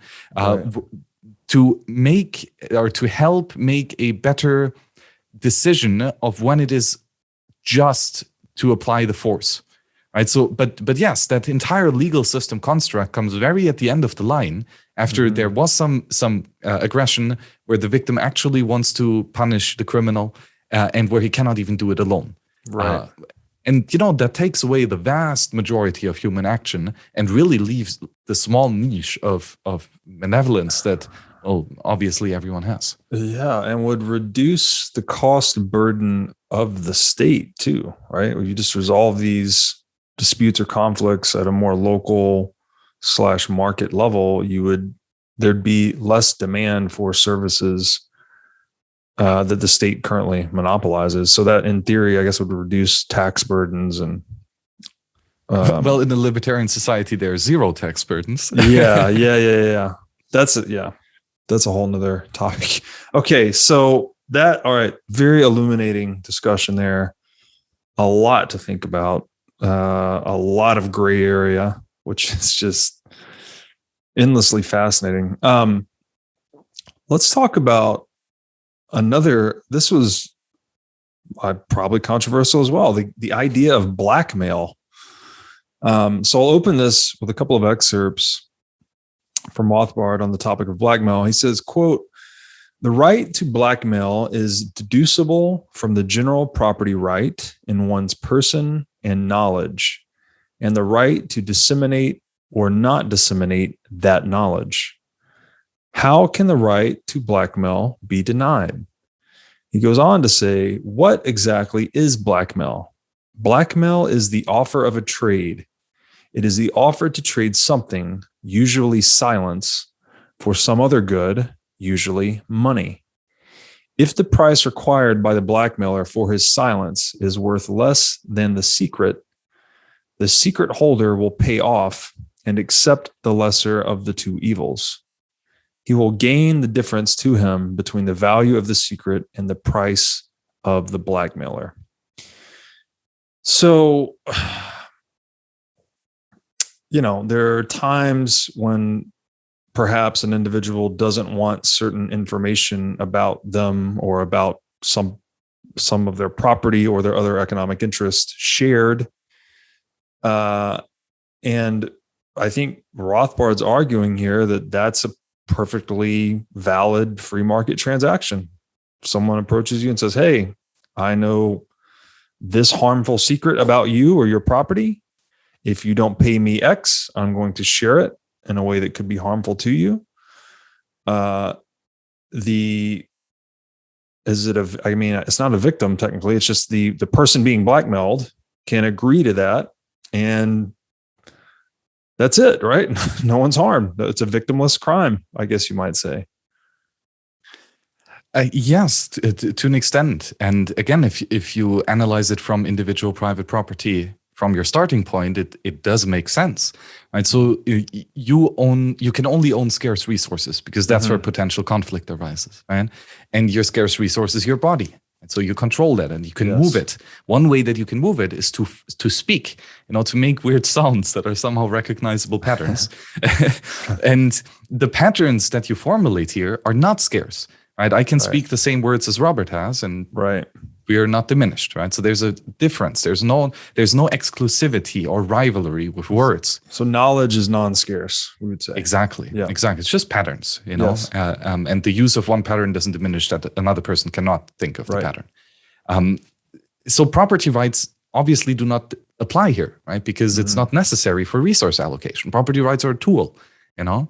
to make or to help make a better decision of when it is just to apply the force. Right. So, but yes, that entire legal system construct comes very at the end of the line after there was some aggression where the victim actually wants to punish the criminal and where he cannot even do it alone. Right. And that takes away the vast majority of human action and really leaves the small niche of benevolence that obviously everyone has. Yeah, and would reduce the cost burden of the state too, right? If you just resolve these disputes or conflicts at a more local / market level, there'd be less demand for services that the state currently monopolizes. So that, in theory, I guess would reduce tax burdens and. Well, in the libertarian society, there are zero tax burdens. Yeah. That's it. Yeah, that's a whole nother topic. Okay, so all right, very illuminating discussion there. A lot to think about. A lot of gray area, which is just endlessly fascinating. Let's talk about this was probably controversial as well, the idea of blackmail. So I'll open this with a couple of excerpts from Rothbard on the topic of blackmail. He says, quote, "The right to blackmail is deducible from the general property right in one's person and knowledge, and the right to disseminate or not disseminate that knowledge. How can the right to blackmail be denied?" He goes on to say, what exactly is blackmail? Blackmail is the offer of a trade. It is the offer to trade something, usually silence, for some other good, usually money. If the price required by the blackmailer for his silence is worth less than the secret holder will pay off and accept the lesser of the two evils. He will gain the difference to him between the value of the secret and the price of the blackmailer. So, there are times when perhaps an individual doesn't want certain information about them or about some of their property or their other economic interest shared. And I think Rothbard's arguing here that that's a perfectly valid free market transaction. Someone approaches you and says, "Hey, I know this harmful secret about you or your property. If you don't pay me X, I'm going to share it in a way that could be harmful to you." I mean, it's not a victim technically. It's just the person being blackmailed can agree to that, and that's it, right? No one's harmed. It's a victimless crime, I guess you might say. Yes, to an extent. And again, if you analyze it from individual private property, from your starting point, it does make sense, right? So you can only own scarce resources because that's where potential conflict arises, right? And your scarce resource is your body. And so you control that and you can move it. One way that you can move it is to speak, to make weird sounds that are somehow recognizable patterns. And the patterns that you formulate here are not scarce, right? I can speak the same words as Robert has, and we are not diminished, right? So there's a difference. There's no exclusivity or rivalry with words. So knowledge is non-scarce, we would say. Exactly. Yeah. Exactly. It's just patterns, and the use of one pattern doesn't diminish that another person cannot think of the pattern. So property rights obviously do not apply here, right? Because it's not necessary for resource allocation. Property rights are a tool, and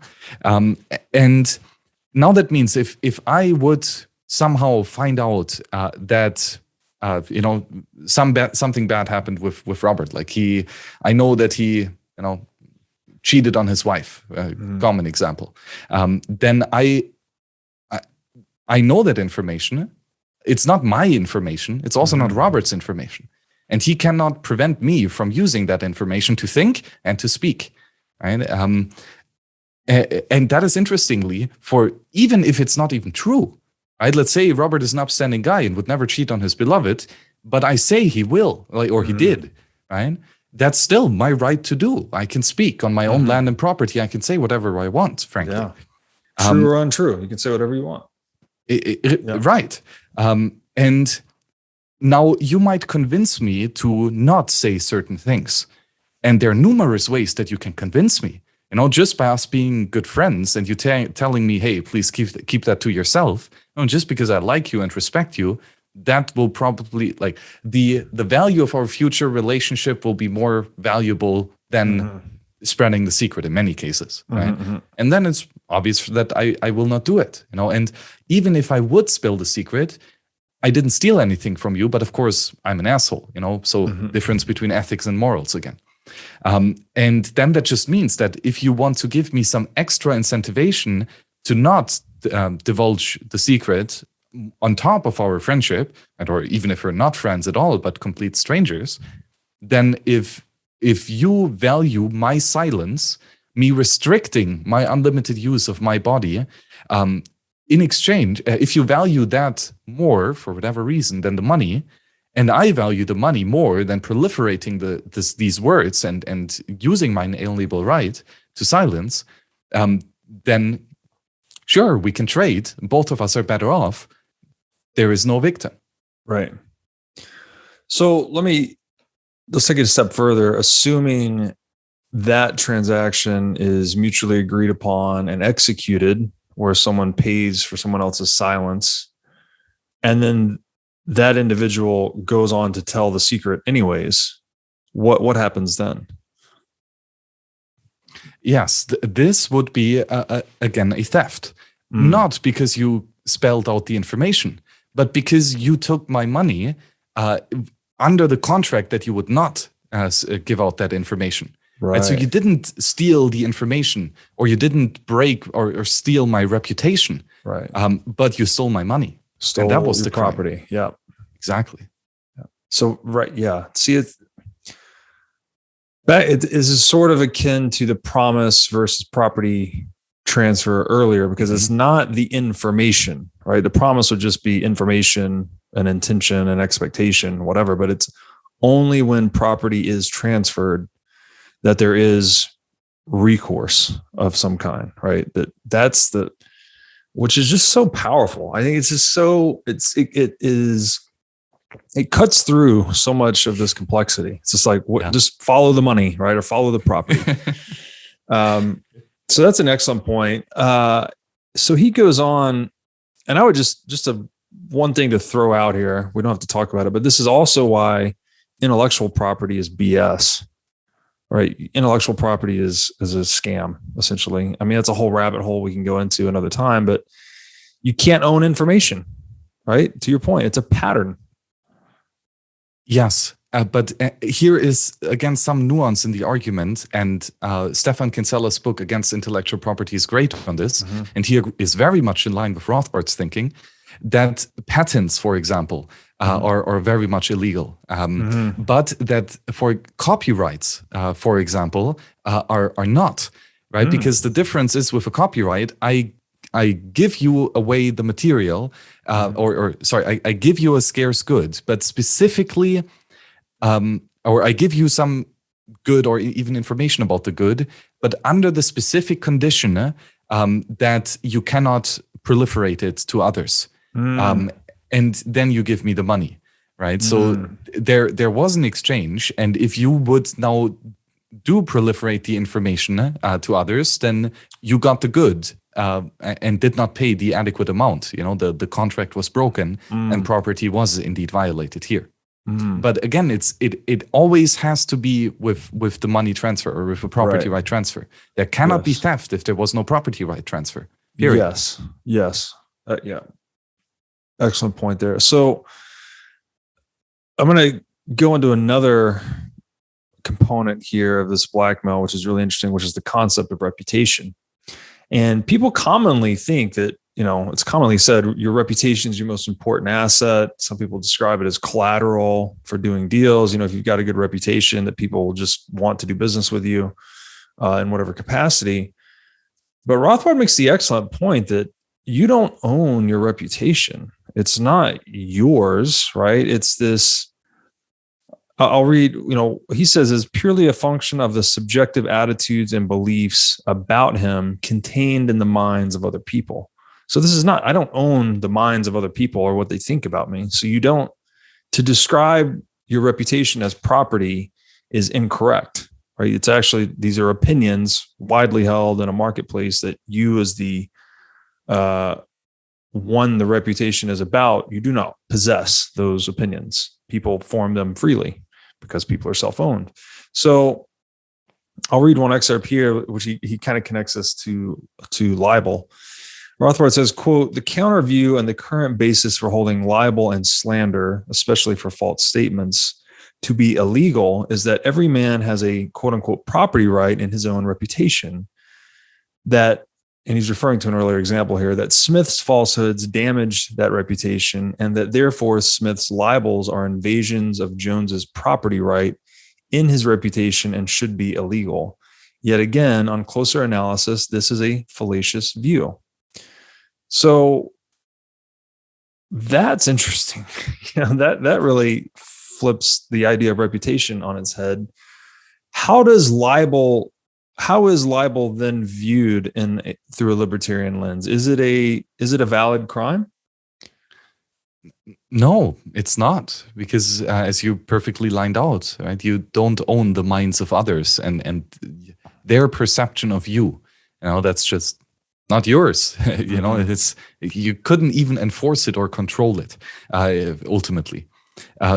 now that means if I would somehow find out that something bad happened with Robert, like I know that he cheated on his wife, common example, then I know that information. It's not my information. It's also not Robert's information, and he cannot prevent me from using that information to think and to speak, right? And that is interestingly, for even if it's not even true, right? Let's say Robert is an upstanding guy and would never cheat on his beloved, but I say he will, or he did, right? That's still my right to do. I can speak on my own land and property. I can say whatever I want, frankly. Yeah. True or untrue. You can say whatever you want. Right. And now you might convince me to not say certain things. And there are numerous ways that you can convince me. Just by us being good friends and you telling me, hey, please keep that to yourself. Just because I like you and respect you, that will probably, like, the value of our future relationship will be more valuable than spreading the secret in many cases, right? And then it's obvious that I will not do it, And even if I would spill the secret, I didn't steal anything from you, but of course I'm an asshole, So difference between ethics and morals again. And then that just means that if you want to give me some extra incentivation to not divulge the secret on top of our friendship, or even if we're not friends at all, but complete strangers, then if you value my silence, me restricting my unlimited use of my body, in exchange, if you value that more for whatever reason than the money, and I value the money more than proliferating these words and using my inalienable right to silence, then sure, we can trade. Both of us are better off. There is no victim. Right. So let's take it a step further. Assuming that transaction is mutually agreed upon and executed, where someone pays for someone else's silence, and then that individual goes on to tell the secret anyways, what happens then? Yes, this would be, again, a theft. Not because you spelled out the information, but because you took my money under the contract that you would not give out that information. Right. So you didn't steal the information, or you didn't break or steal my reputation. Right. But you stole my money. And that was the property. crime. Yeah. Exactly. Yeah. So, right. Yeah. See, it is sort of akin to the promise versus property transfer earlier, because it's not the information, right? The promise would just be information, an intention, an expectation, whatever, but it's only when property is transferred that there is recourse of some kind, right? That's which is just so powerful. I think it's just so, it cuts through so much of this complexity. It's just like, just follow the money, right? Or follow the property. So that's an excellent point. So he goes on, and I would just one thing to throw out here. We don't have to talk about it, but this is also why intellectual property is BS, right? Intellectual property is a scam, essentially. I mean, that's a whole rabbit hole we can go into another time, but you can't own information. right? To your point, it's a pattern. Yes. But here is, again, some nuance in the argument. And Stefan Kinsella's book Against Intellectual Property is great on this. And he is very much in line with Rothbard's thinking that patents, for example, are very much illegal. But that for copyrights, for example, are not, right? Because the difference is with a copyright, I give you away the material, I give you a scarce good, but specifically, or I give you some good or even information about the good, but under the specific condition that you cannot proliferate it to others. And then you give me the money, right? So there was an exchange, and if you would now do proliferate the information to others, then you got the good and did not pay the adequate amount. The contract was broken and property was indeed violated here. But again, it always has to be with the money transfer or with a property right transfer. There cannot be theft if there was no property right transfer. Period. Yes. Yeah. Excellent point there. So I'm going to go into another component here of this blackmail, which is really interesting, which is the concept of reputation. And people commonly think that, it's commonly said your reputation is your most important asset. Some people describe it as collateral for doing deals. If you've got a good reputation, that people will just want to do business with you in whatever capacity. But Rothbard makes the excellent point that you don't own your reputation. It's not yours, right? It's this, I'll read, he says is purely a function of the subjective attitudes and beliefs about him contained in the minds of other people. So this is not, I don't own the minds of other people or what they think about me. So to describe your reputation as property is incorrect, right? It's actually, these are opinions widely held in a marketplace that you as the one the reputation is about, you do not possess those opinions. People form them freely because people are self-owned. So I'll read one excerpt here, which he kind of connects us to libel. Rothbard says, quote, the counter view and the current basis for holding libel and slander, especially for false statements, to be illegal is that every man has a quote unquote property right in his own reputation. That, and he's referring to an earlier example here, that Smith's falsehoods damaged that reputation and that therefore Smith's libels are invasions of Jones's property right in his reputation and should be illegal. Yet again, on closer analysis, this is a fallacious view. So that's interesting. That really flips the idea of reputation on its head. How is libel then viewed through a libertarian lens? Is it a valid crime? No, it's not, because as you perfectly lined out, right? You don't own the minds of others and their perception of you. That's just not yours. It's, you couldn't even enforce it or control it ultimately.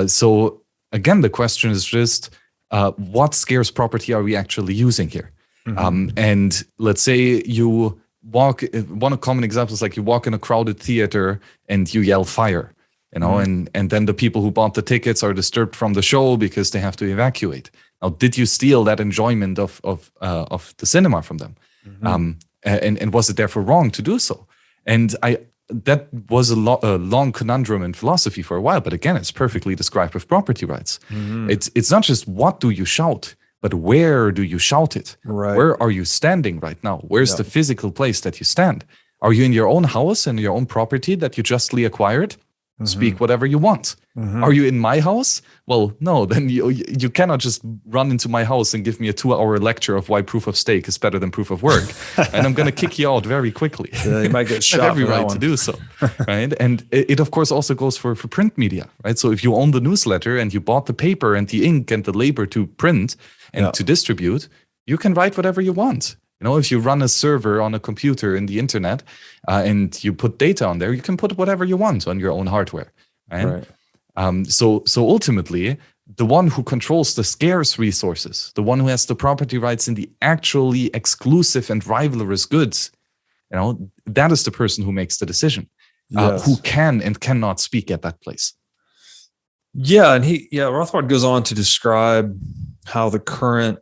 So again, the question is just what scarce property are we actually using here? And let's say you walk. One common example is like you walk in a crowded theater and you yell fire. And then the people who bought the tickets are disturbed from the show because they have to evacuate. Now, did you steal that enjoyment of the cinema from them? And was it therefore wrong to do so? And that was a long conundrum in philosophy for a while. But again, it's perfectly described with property rights. It's not just what do you shout, but where do you shout it? Right. Where are you standing right now? Where's the physical place that you stand? Are you in your own house and your own property that you justly acquired? Speak whatever you want. Are you in my house? Well, no, then you cannot just run into my house and give me a 2-hour lecture of why proof of stake is better than proof of work. And I'm going to kick you out very quickly. You might get shot. I have every right to do so, right? And it of course also goes for print media, right? So if you own the newsletter and you bought the paper and the ink and the labor to print and to distribute, you can write whatever you want. If you run a server on a computer in the internet and you put data on there, you can put whatever you want on your own hardware. Right? So ultimately, the one who controls the scarce resources, the one who has the property rights in the actually exclusive and rivalrous goods, that is the person who makes the decision. who can and cannot speak at that place. Yeah, and Rothbard goes on to describe how the current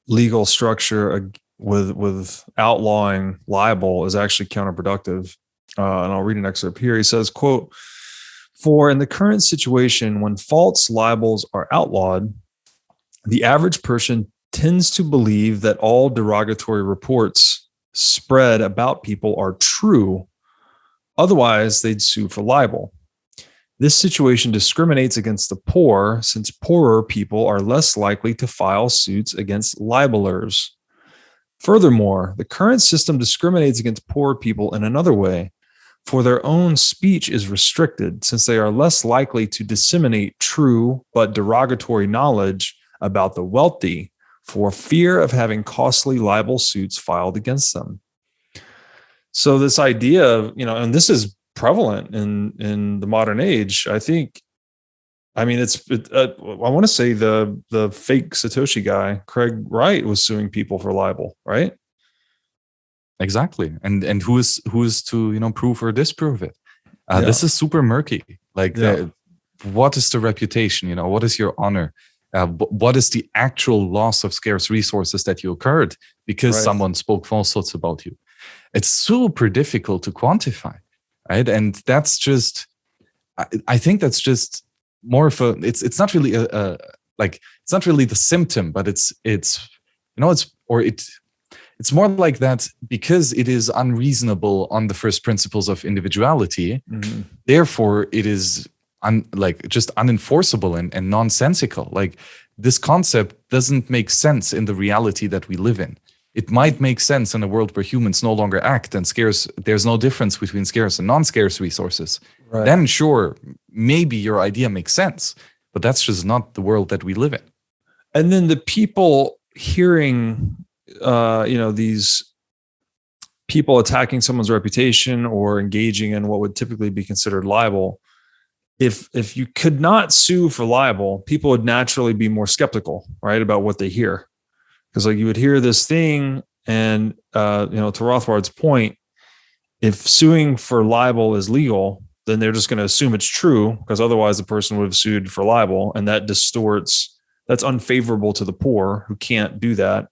legal structure with outlawing libel is actually counterproductive. And I'll read an excerpt here. He says, quote, "For in the current situation, when false libels are outlawed, the average person tends to believe that all derogatory reports spread about people are true. Otherwise, they'd sue for libel. This situation discriminates against the poor, since poorer people are less likely to file suits against libelers. Furthermore, the current system discriminates against poor people in another way, for their own speech is restricted, since they are less likely to disseminate true but derogatory knowledge about the wealthy for fear of having costly libel suits filed against them." So this idea of, and this is prevalent in the modern age. I want to say the fake Satoshi guy, Craig Wright, was suing people for libel, right? Exactly. And who is to, prove or disprove it? This is super murky. What is the reputation? What is your honor? What is the actual loss of scarce resources that you occurred because someone spoke falsehoods about you? It's super difficult to quantify, right? And that's just, I think that's just more of a, it's not really it's not really the symptom, but it's more like that because it is unreasonable on the first principles of individuality. Mm-hmm. Therefore, it is just unenforceable and nonsensical. Like, this concept doesn't make sense in the reality that we live in. It might make sense in a world where humans no longer act and there's no difference between scarce and non-scarce resources. Right. Then sure, maybe your idea makes sense, but that's just not the world that we live in. And then the people hearing, these people attacking someone's reputation or engaging in what would typically be considered libel, if you could not sue for libel, people would naturally be more skeptical, right, about what they hear. Because you would hear this thing, and to Rothbard's point, if suing for libel is legal, then they're just going to assume it's true, because otherwise the person would have sued for libel, and that's unfavorable to the poor who can't do that.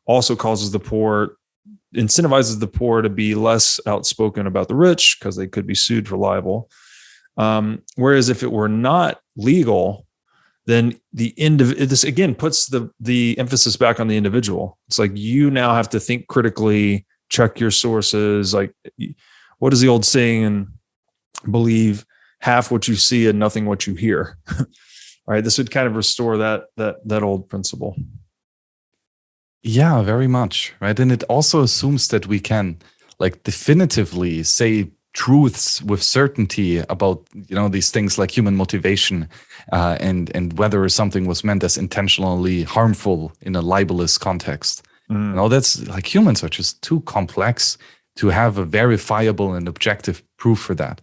Also incentivizes the poor to be less outspoken about the rich because they could be sued for libel. Whereas if it were not legal, then this again puts the emphasis back on the individual. It's like, you now have to think critically, check your sources. Like, what is the old saying? And believe half what you see and nothing what you hear. Right? This would kind of restore that old principle. Yeah, very much. Right. And it also assumes that we can definitively say truths with certainty about these things like human motivation and whether something was meant as intentionally harmful in a libelous context. That's humans are just too complex to have a verifiable and objective proof for that.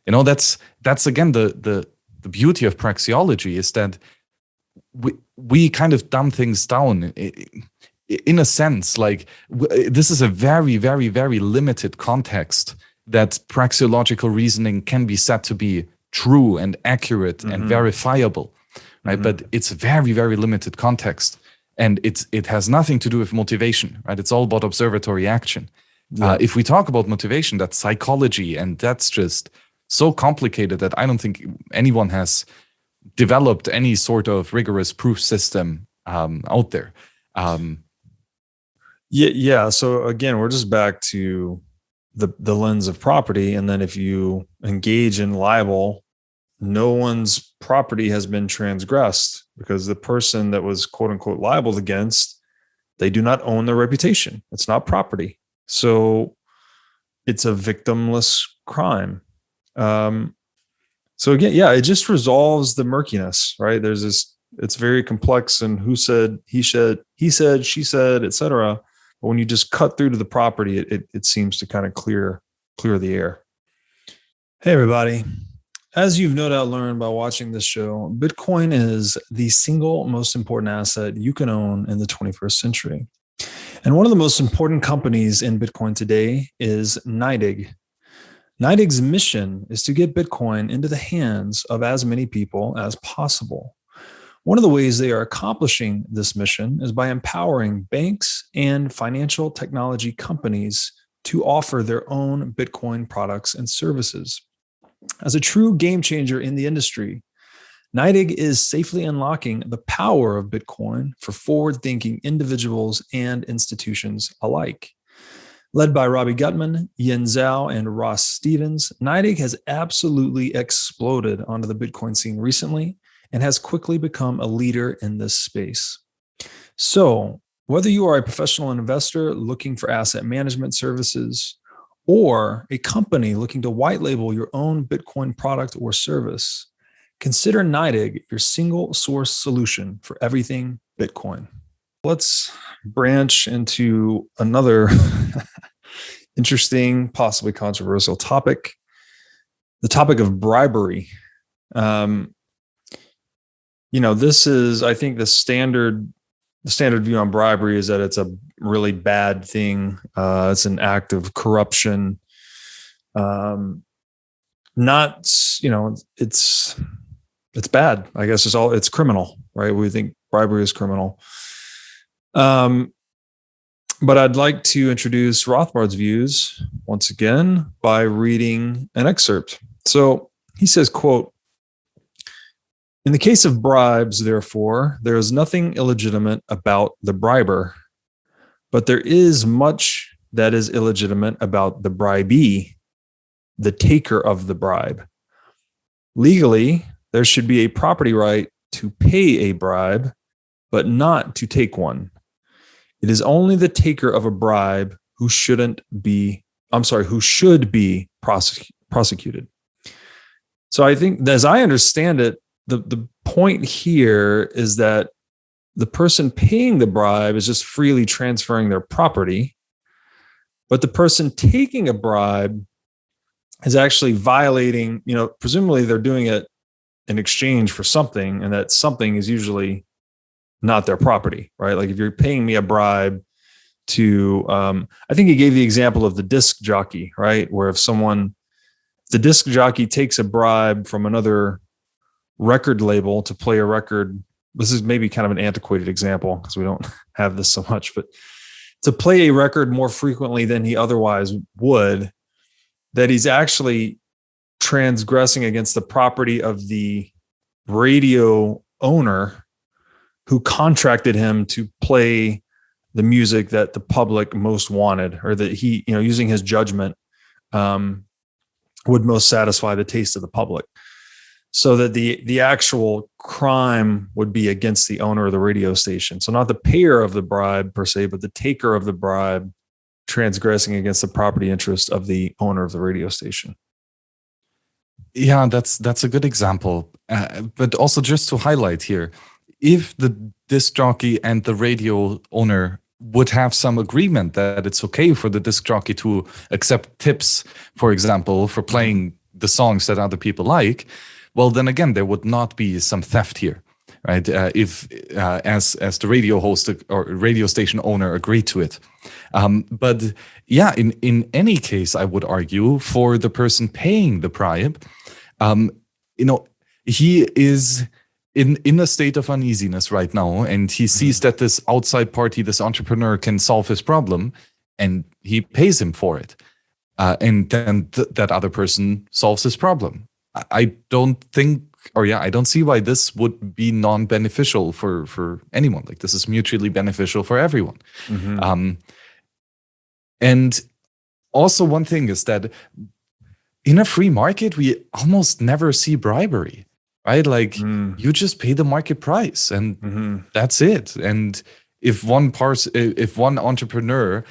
That's again the beauty of praxeology, is that we kind of dumb things down in a sense. This is a very, very, very limited context that praxeological reasoning can be said to be true and accurate and verifiable, right? Mm-hmm. But it's very, very limited context, and it has nothing to do with motivation, right? It's all about observatory action. Yeah. If we talk about motivation, that's psychology, and that's just so complicated that I don't think anyone has developed any sort of rigorous proof system out there. Yeah. So again, we're just back to the lens of property. And then if you engage in libel, no one's property has been transgressed, because the person that was quote unquote libeled against, they do not own their reputation. It's not property. So it's a victimless crime. So again, it just resolves the murkiness, right? There's this, it's very complex, and who said, he said, she said, etc. But when you just cut through to the property, it seems to kind of clear the air. Hey, everybody. As you've no doubt learned by watching this show, Bitcoin is the single most important asset you can own in the 21st century. And one of the most important companies in Bitcoin today is NYDIG. NYDIG's mission is to get Bitcoin into the hands of as many people as possible. One of the ways they are accomplishing this mission is by empowering banks and financial technology companies to offer their own Bitcoin products and services. As a true game changer in the industry, NYDIG is safely unlocking the power of Bitcoin for forward-thinking individuals and institutions alike. Led by Robbie Gutman, Yin Zhao, and Ross Stevens, NYDIG has absolutely exploded onto the Bitcoin scene recently and has quickly become a leader in this space. So, whether you are a professional investor looking for asset management services or a company looking to white label your own Bitcoin product or service, consider NYDIG your single source solution for everything Bitcoin. Let's branch into another interesting, possibly controversial topic, the topic of bribery. This is, I think, the standard view on bribery is that it's a really bad thing. It's an act of corruption. It's bad. I guess it's criminal, right? We think bribery is criminal. But I'd like to introduce Rothbard's views once again by reading an excerpt. So he says, quote, "In the case of bribes, therefore, there is nothing illegitimate about the briber, but there is much that is illegitimate about the bribee, the taker of the bribe. Legally, there should be a property right to pay a bribe, but not to take one. It is only the taker of a bribe who should be prosecuted." So I think, as I understand it, the point here is that the person paying the bribe is just freely transferring their property, but the person taking a bribe is actually violating, presumably they're doing it in exchange for something, and that something is usually not their property, right? Like if you're paying me a bribe to, I think he gave the example of the disc jockey, right? Where if the disc jockey takes a bribe from another record label to play a record, this is maybe kind of an antiquated example because we don't have this so much, but to play a record more frequently than he otherwise would, that he's actually transgressing against the property of the radio owner who contracted him to play the music that the public most wanted, or that he, using his judgment, would most satisfy the taste of the public. So that the actual crime would be against the owner of the radio station. So not the payer of the bribe per se, but the taker of the bribe transgressing against the property interest of the owner of the radio station. Yeah, that's a good example. But also just to highlight here, if the disc jockey and the radio owner would have some agreement that it's okay for the disc jockey to accept tips, for example, for playing the songs that other people like, well, then again, there would not be some theft here, right? If as the radio host or radio station owner agreed to it. But yeah, in any case, I would argue for the person paying the bribe, he is in a state of uneasiness right now, and he sees that this outside party, this entrepreneur, can solve his problem, and he pays him for it. And then that other person solves his problem. I don't see why this would be non-beneficial for anyone. Like, this is mutually beneficial for everyone. Mm-hmm. And also one thing is that in a free market, we almost never see bribery, right? Like you just pay the market price and that's it. And if one entrepreneur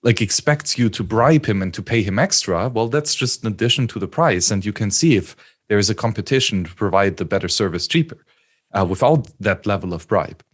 like expects you to bribe him and to pay him extra, well, that's just an addition to the price. And you can see if there is a competition to provide the better service cheaper without that level of bribe.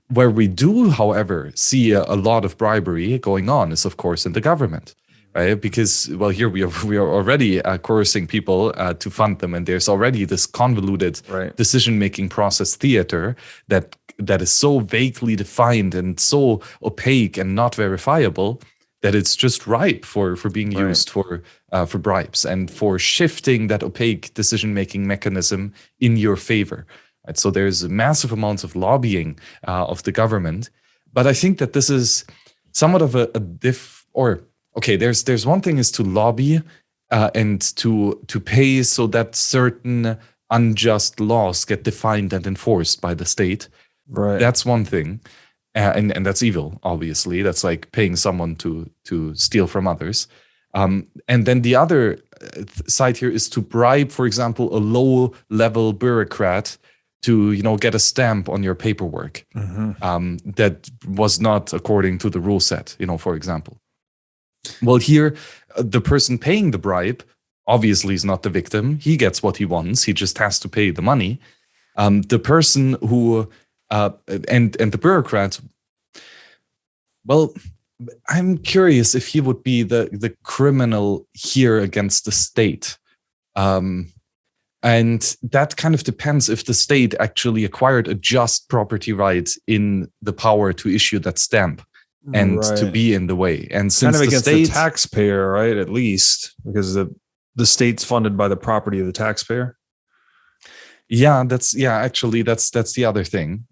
Where we do, however, see a lot of bribery going on is, of course, in the government, right? Because, well, here we are already coercing people to fund them, and there's already this convoluted decision-making process theater that is so vaguely defined and so opaque and not verifiable that it's just ripe for being used for for bribes and for shifting that opaque decision-making mechanism in your favor. Right? So there's massive amounts of lobbying of the government. But I think that this is somewhat of there's one thing is to lobby and to pay so that certain unjust laws get defined and enforced by the state. Right. That's one thing. And that's evil, obviously. That's like paying someone to steal from others. And then the other side here is to bribe, for example, a low-level bureaucrat to, get a stamp on your paperwork that was not according to the rule set, for example. Well, here, the person paying the bribe obviously is not the victim. He gets what he wants. He just has to pay the money. The person who and the bureaucrat, well, I'm curious if he would be the criminal here against the state. And that kind of depends if the state actually acquired a just property right in the power to issue that stamp and to be in the way. And since kind of against the state, taxpayer, right? At least because the state's funded by the property of the taxpayer. Yeah, that's the other thing.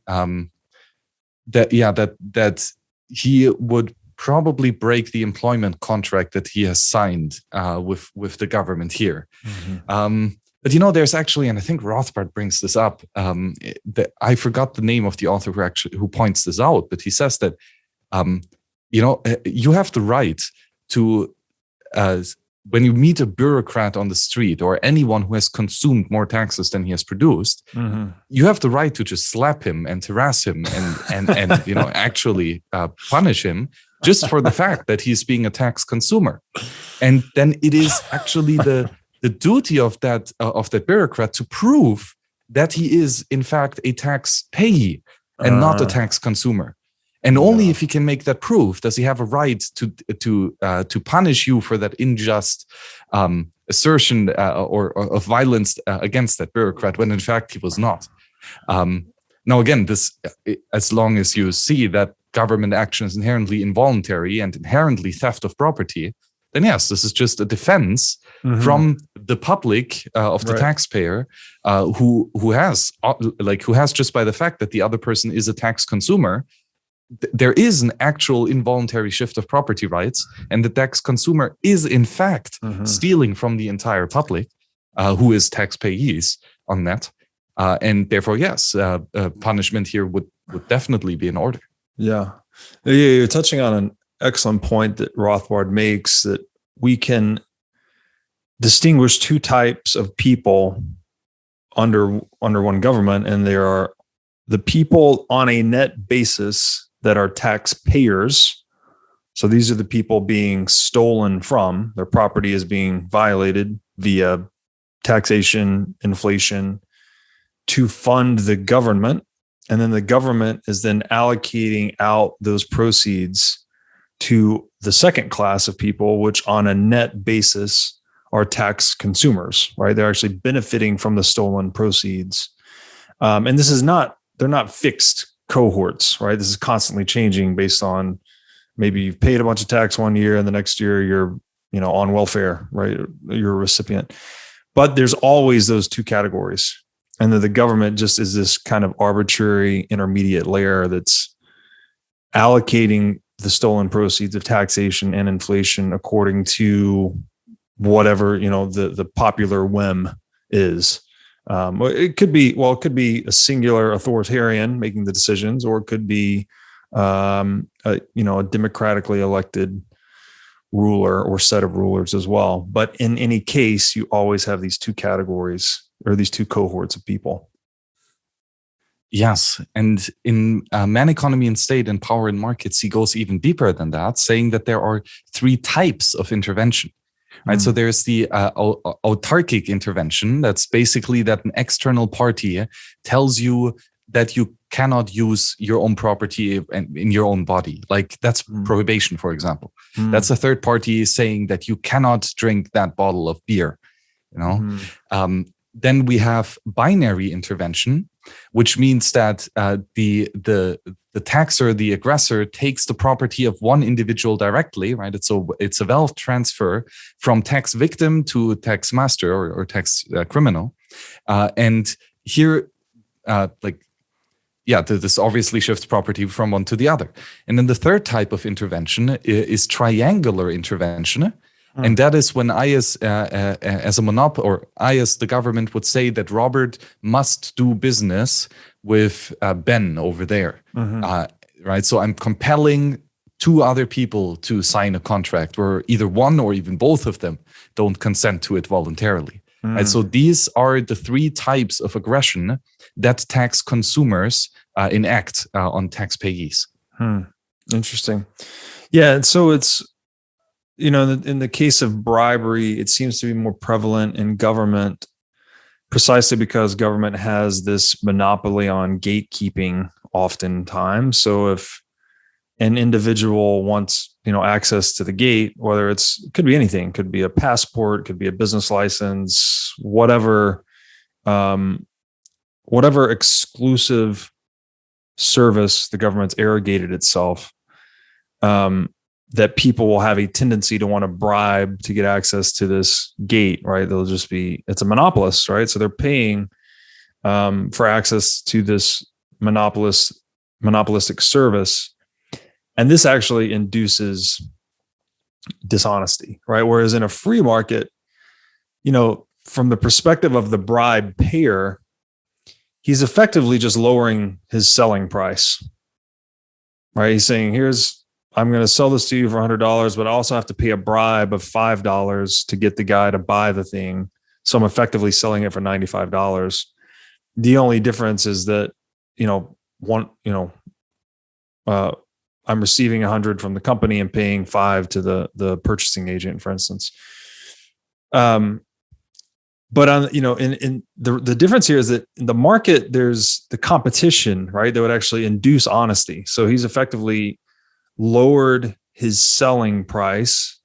That he would probably break the employment contract that he has signed with the government here. But there's actually, and I think Rothbard brings this up. I forgot the name of the author who points this out, but he says that you have the right to when you meet a bureaucrat on the street or anyone who has consumed more taxes than he has produced, you have the right to just slap him and harass him and actually punish him just for the fact that he's being a tax consumer. And then it is actually the duty of that bureaucrat to prove that he is in fact a tax payee and not a tax consumer. And only if he can make that proof does he have a right to punish you for that unjust assertion or of violence against that bureaucrat when in fact he was not. Now again, this, as long as you see that government action is inherently involuntary and inherently theft of property, then yes, this is just a defense from the public of the taxpayer who has just by the fact that the other person is a tax consumer. There is an actual involuntary shift of property rights, and the tax consumer is in fact stealing from the entire public, who is taxpayers on that, and therefore, yes, punishment here would definitely be in order. Yeah, you're touching on an excellent point that Rothbard makes, that we can distinguish two types of people under one government, and there are the people on a net basis that are taxpayers. So these are the people being stolen from, their property is being violated via taxation, inflation to fund the government. And then the government is then allocating out those proceeds to the second class of people, which on a net basis are tax consumers, right? They're actually benefiting from the stolen proceeds. And this is they're not fixed cohorts, right? This is constantly changing based on maybe you've paid a bunch of tax one year and the next year you're, on welfare, right? You're a recipient. But there's always those two categories. And then the government just is this kind of arbitrary intermediate layer that's allocating the stolen proceeds of taxation and inflation according to whatever, the popular whim is. It could be a singular authoritarian making the decisions, or it could be, a democratically elected ruler or set of rulers as well. But in any case, you always have these two categories or these two cohorts of people. Yes. And in Man, Economy and State and Power in Markets, he goes even deeper than that, saying that there are three types of intervention. Right. So there's the autarkic intervention. That's basically that an external party tells you that you cannot use your own property in your own body. Like that's prohibition, for example. That's a third party saying that you cannot drink that bottle of beer. Then we have binary intervention, which means that the taxer, the aggressor, takes the property of one individual directly, right? It's a wealth transfer from tax victim to tax master or tax criminal. And here, this obviously shifts property from one to the other. And then the third type of intervention is triangular intervention. And that is when I, as a monopoly, or I, as the government, would say that Robert must do business with Ben over there, right? So I'm compelling two other people to sign a contract where either one or even both of them don't consent to it voluntarily. Right? So these are the three types of aggression that tax consumers enact on taxpayers. Interesting. Yeah, and so it's, in the case of bribery, it seems to be more prevalent in government precisely because government has this monopoly on gatekeeping oftentimes. So if an individual wants, access to the gate, whether it could be anything, could be a passport, could be a business license, whatever exclusive service the government's arrogated itself, that people will have a tendency to want to bribe to get access to this gate, right? They'll just it's a monopolist, right? So they're paying for access to this monopolistic service. And this actually induces dishonesty, right? Whereas in a free market, from the perspective of the bribe payer, he's effectively just lowering his selling price, right? He's saying, I'm going to sell this to you for $100, but I also have to pay a bribe of $5 to get the guy to buy the thing. So I'm effectively selling it for $95. The only difference is that, I'm receiving 100 from the company and paying 5 to the purchasing agent, for instance. But in the difference here is that in the market, there's the competition, right? That would actually induce honesty. So he's effectively lowered his selling price,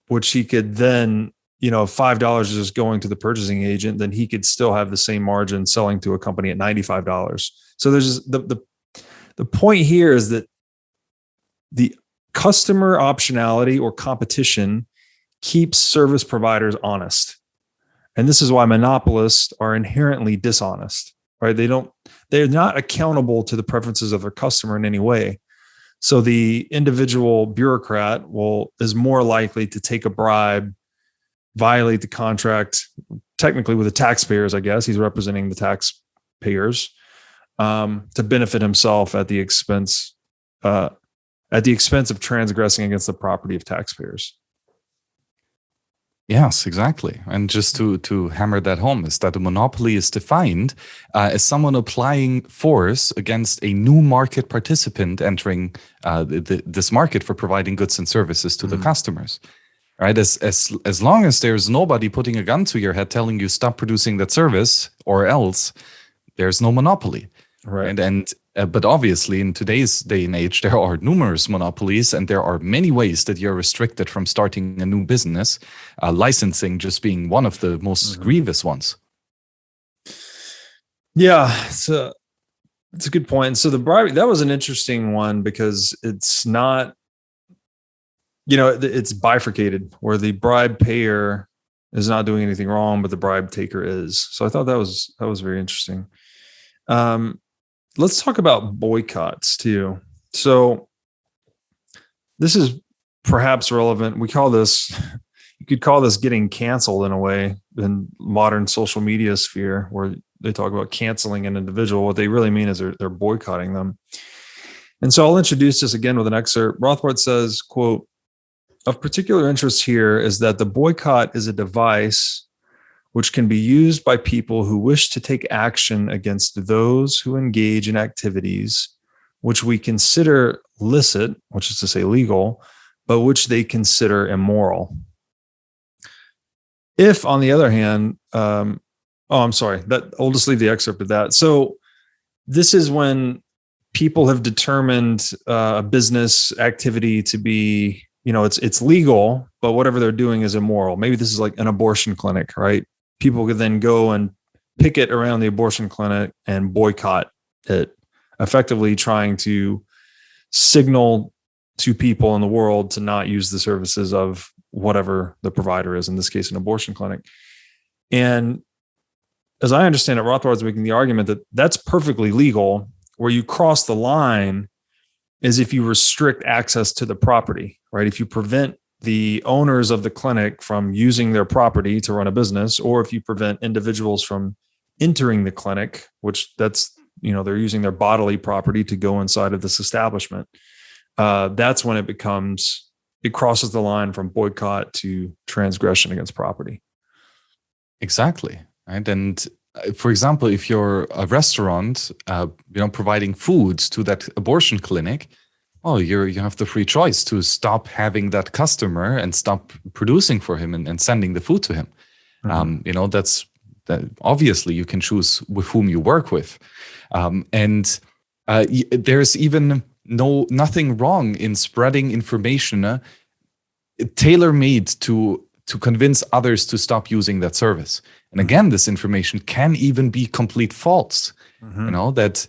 which he could then, if $5 is just going to the purchasing agent, then he could still have the same margin selling to a company at $95. So there's the point here is that the customer optionality or competition keeps service providers honest. And this is why monopolists are inherently dishonest, right? They're not accountable to the preferences of their customer in any way. So the individual bureaucrat is more likely to take a bribe, violate the contract, technically with the taxpayers, I guess. He's representing the taxpayers, to benefit himself at the expense of transgressing against the property of taxpayers. Yes, exactly. And just to hammer that home is that a monopoly is defined as someone applying force against a new market participant entering this market for providing goods and services to the customers. Right? As long as there's nobody putting a gun to your head telling you stop producing that service or else, there's no monopoly. Right. But obviously in today's day and age, there are numerous monopolies and there are many ways that you're restricted from starting a new business, licensing just being one of the most grievous ones. Yeah, it's a good point. So the bribery, that was an interesting one because it's not, it's bifurcated where the bribe payer is not doing anything wrong, but the bribe taker is. So I thought that was very interesting. Let's talk about boycotts too. So this is perhaps relevant. You could call this getting canceled in a way in modern social media sphere where they talk about canceling an individual. What they really mean is they're boycotting them. And so I'll introduce this again with an excerpt. Rothbard says, quote, "Of particular interest here is that the boycott is a device which can be used by people who wish to take action against those who engage in activities which we consider licit, which is to say legal, but which they consider immoral. If, on the other hand, I'm sorry, I'll just leave the excerpt of that. So this is when people have determined a business activity to be, it's legal, but whatever they're doing is immoral. Maybe this is like an abortion clinic, right? people could then go and picket around the abortion clinic and boycott it, effectively trying to signal to people in the world to not use the services of whatever the provider is, in this case, an abortion clinic. And as I understand it, Rothbard's making the argument that that's perfectly legal. Where you cross the line is if you restrict access to the property, right? If you prevent the owners of the clinic from using their property to run a business, or if you prevent individuals from entering the clinic, which that's, they're using their bodily property to go inside of this establishment. That's when it crosses the line from boycott to transgression against property. Exactly. Right. And for example, if you're a restaurant, providing food to that abortion clinic, well, you have the free choice to stop having that customer and stop producing for him and sending the food to him. Mm-hmm. That obviously you can choose with whom you work with. And there's even nothing wrong in spreading information tailor-made to convince others to stop using that service. And again, this information can even be complete false. Mm-hmm. That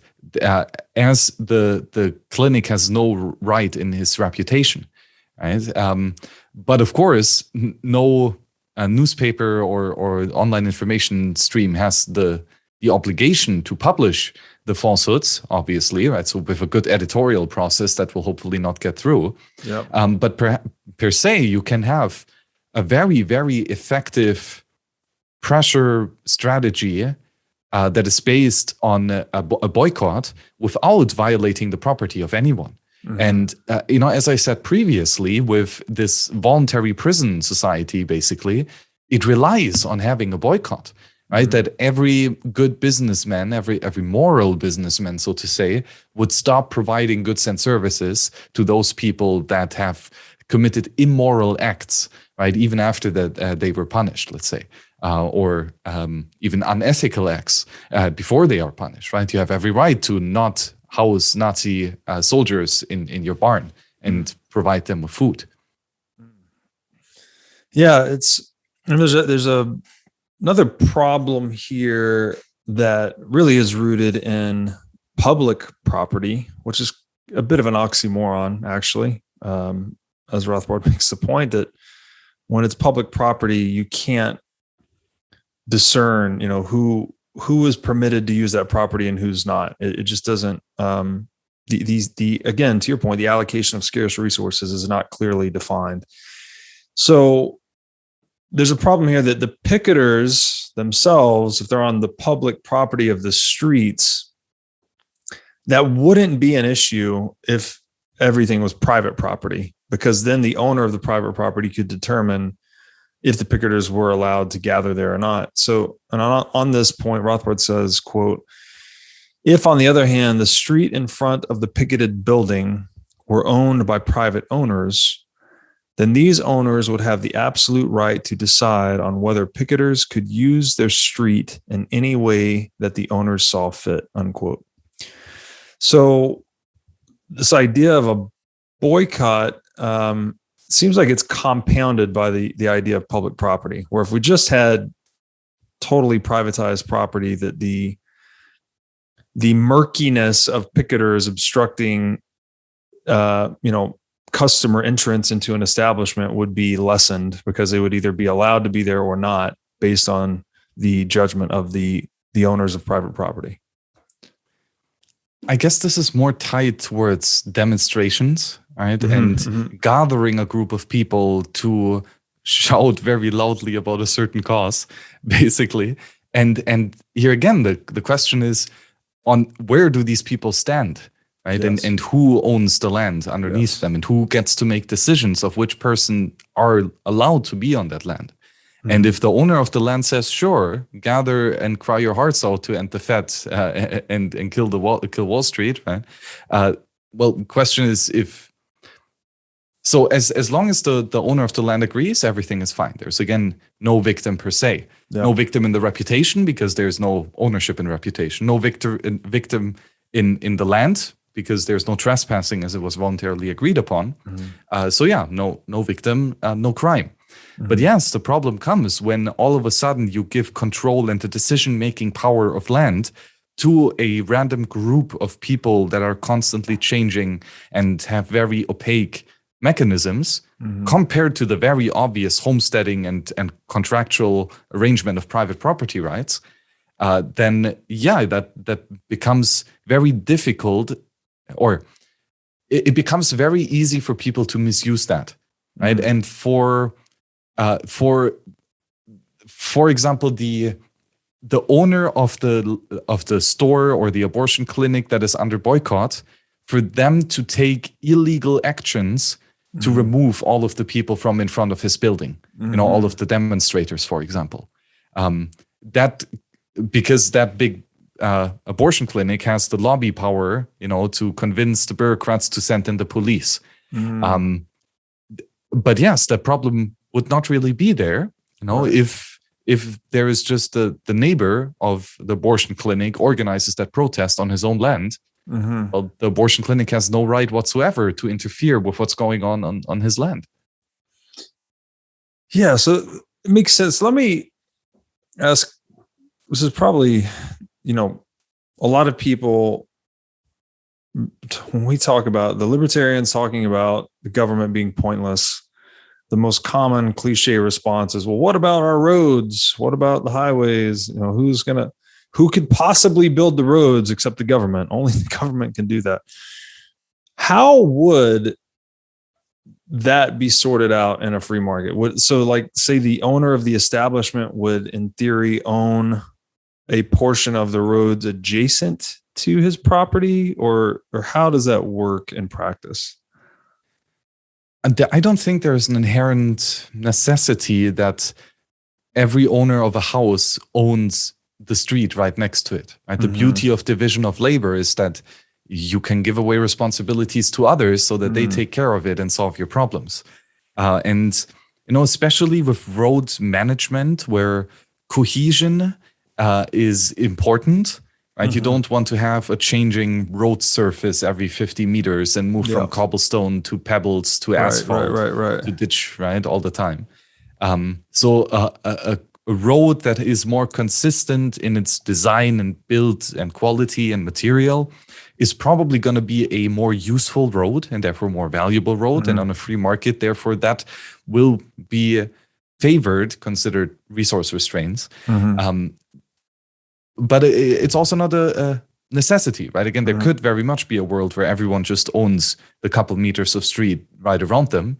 as the clinic has no right in his reputation, right? But of course, no newspaper or online information stream has the obligation to publish the falsehoods, obviously, right? So with a good editorial process that will hopefully not get through. Yep. But per se, you can have a very, very effective pressure strategy that is based on a boycott without violating the property of anyone. Mm-hmm. And, as I said previously, with this voluntary prison society, basically, it relies on having a boycott, right? Mm-hmm. That every good businessman, every moral businessman, so to say, would stop providing goods and services to those people that have committed immoral acts, right? Even after that they were punished, let's say. Or even unethical acts before they are punished, right? You have every right to not house Nazi soldiers in your barn and provide them with food. Yeah, there's another problem here that really is rooted in public property, which is a bit of an oxymoron, actually. As Rothbard makes the point that when it's public property, you can't discern, who is permitted to use that property and who's not. It just doesn't. Again, to your point, the allocation of scarce resources is not clearly defined. So there's a problem here that the picketers themselves, if they're on the public property of the streets, that wouldn't be an issue if everything was private property, because then the owner of the private property could determine if the picketers were allowed to gather there or not. So, and on this point, Rothbard says, quote, if on the other hand, the street in front of the picketed building were owned by private owners, then these owners would have the absolute right to decide on whether picketers could use their street in any way that the owners saw fit, unquote. So this idea of a boycott seems like it's compounded by the idea of public property, where if we just had totally privatized property, that the murkiness of picketers obstructing customer entrance into an establishment would be lessened, because they would either be allowed to be there or not based on the judgment of the owners of private property. I guess this is more tied towards demonstrations, right? Mm-hmm, and gathering a group of people to shout very loudly about a certain cause, basically. And here again, the question is on where do these people stand, right? Yes. And who owns the land underneath them, and who gets to make decisions of which person are allowed to be on that land. Mm-hmm. And if the owner of the land says, sure, gather and cry your hearts out to end the Fed and kill Wall Street, right? Well, the question is so as long as the owner of the land agrees, everything is fine. There's, again, no victim per se. Yeah. No victim in the reputation, because there's no ownership in reputation. No victim in the land, because there's no trespassing as it was voluntarily agreed upon. Mm-hmm. No victim, no crime. But yes, the problem comes when all of a sudden you give control and the decision-making power of land to a random group of people that are constantly changing and have very opaque mechanisms compared to the very obvious homesteading and contractual arrangement of private property rights. Then that becomes very difficult, or it becomes very easy for people to misuse that, right? And for example, the owner of the store or the abortion clinic that is under boycott, for them to take illegal actions to remove all of the people from in front of his building, all of the demonstrators, for example, because that big abortion clinic has the lobby power, to convince the bureaucrats to send in the police. But yes, the problem would not really be there, if there is just the neighbor of the abortion clinic organizes that protest on his own land. Well, the abortion clinic has no right whatsoever to interfere with what's going on his land. Yeah, so it makes sense. Let me ask, this is probably, a lot of people, when we talk about the libertarians talking about the government being pointless, the most common cliche response is, well, what about our roads? What about the highways? Who could possibly build the roads except the government? Only the government can do that. How would that be sorted out in a free market? Say the owner of the establishment would, in theory, own a portion of the roads adjacent to his property, or how does that work in practice? I don't think there's an inherent necessity that every owner of a house owns the street right next to it. Right? The beauty of division of labor is that you can give away responsibilities to others so that they take care of it and solve your problems. And especially with road management, where cohesion is important. Right? You don't want to have a changing road surface every 50 meters and move from cobblestone to pebbles to asphalt to ditch, right, all the time. So a road that is more consistent in its design and build and quality and material is probably going to be a more useful road and therefore more valuable road. And on a free market, therefore, that will be favored, considered resource restraints. But it's also not a necessity, right? Again, there could very much be a world where everyone just owns the couple meters of street right around them.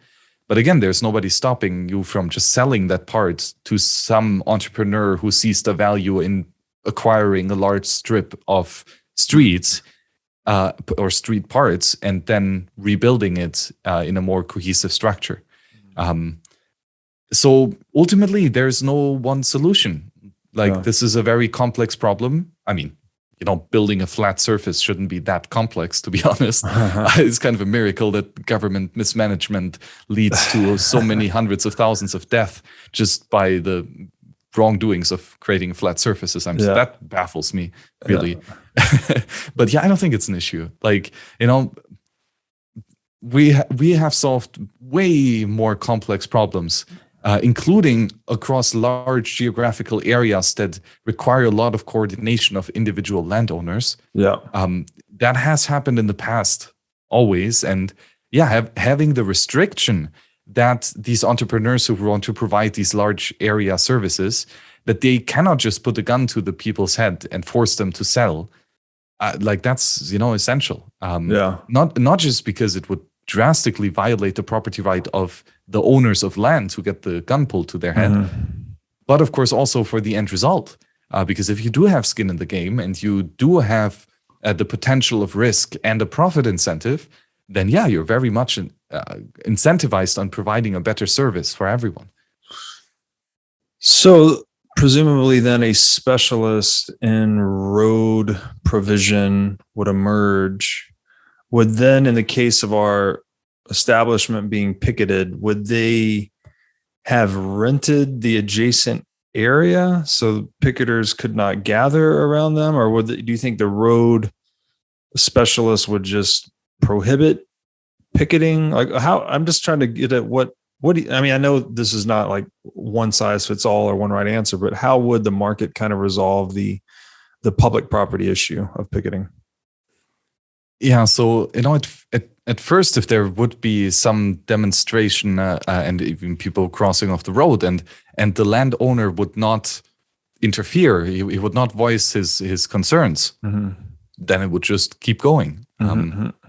But again, there's nobody stopping you from just selling that part to some entrepreneur who sees the value in acquiring a large strip of streets or street parts and then rebuilding it in a more cohesive structure. So ultimately, there's no one solution. This is a very complex problem. I mean, building a flat surface shouldn't be that complex, to be honest. It's kind of a miracle that government mismanagement leads to so many hundreds of thousands of deaths just by the wrongdoings of creating flat surfaces. That baffles me, really. But I don't think it's an issue. We have solved way more complex problems, including across large geographical areas that require a lot of coordination of individual landowners. That has happened in the past always. And having the restriction that these entrepreneurs who want to provide these large area services, that they cannot just put a gun to the people's head and force them to sell, that's, essential. Not just because it would drastically violate the property right of the owners of land who get the gun pulled to their head, but of course also for the end result. Because if you do have skin in the game and you do have the potential of risk and a profit incentive, then you're very much incentivized on providing a better service for everyone. So presumably then a specialist in road provision would emerge. Would then, in the case of our establishment being picketed, would they have rented the adjacent area so picketers could not gather around them? Or do you think the road specialist would just prohibit picketing? I'm just trying to get at what what do you, I mean, I know this is not like one size fits all or one right answer, but how would the market kind of resolve the public property issue of picketing? Yeah, so at first, if there would be some demonstration and even people crossing off the road, and the landowner would not interfere, he would not voice his concerns, then it would just keep going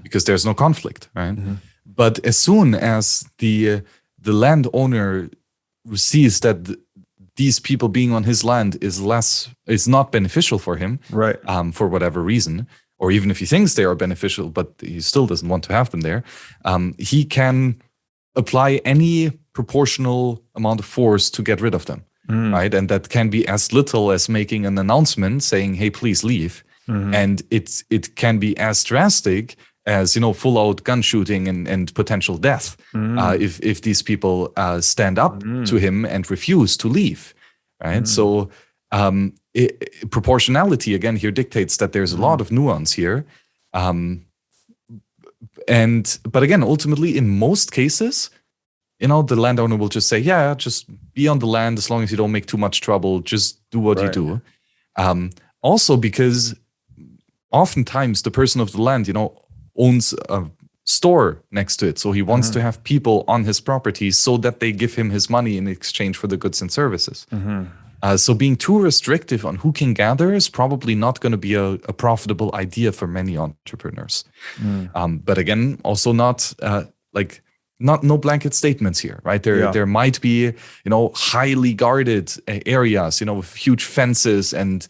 because there's no conflict, right? But as soon as the landowner sees that these people being on his land is not beneficial for him, right? For whatever reason, or even if he thinks they are beneficial, but he still doesn't want to have them there, he can apply any proportional amount of force to get rid of them, right? And that can be as little as making an announcement saying, "Hey, please leave," and it can be as drastic as, you know, full out gun shooting and potential death if these people stand up to him and refuse to leave, right? So proportionality again here dictates that there's a lot of nuance here, but again, ultimately, in most cases, you know, the landowner will just say, "Yeah, just be on the land as long as you don't make too much trouble. Just do what you do." Also, because oftentimes the person of the land, you know, owns a store next to it, so he wants to have people on his property so that they give him his money in exchange for the goods and services. So being too restrictive on who can gather is probably not going to be a profitable idea for many entrepreneurs. But again, also not no blanket statements here, right? There might be, you know, highly guarded areas, you know, with huge fences and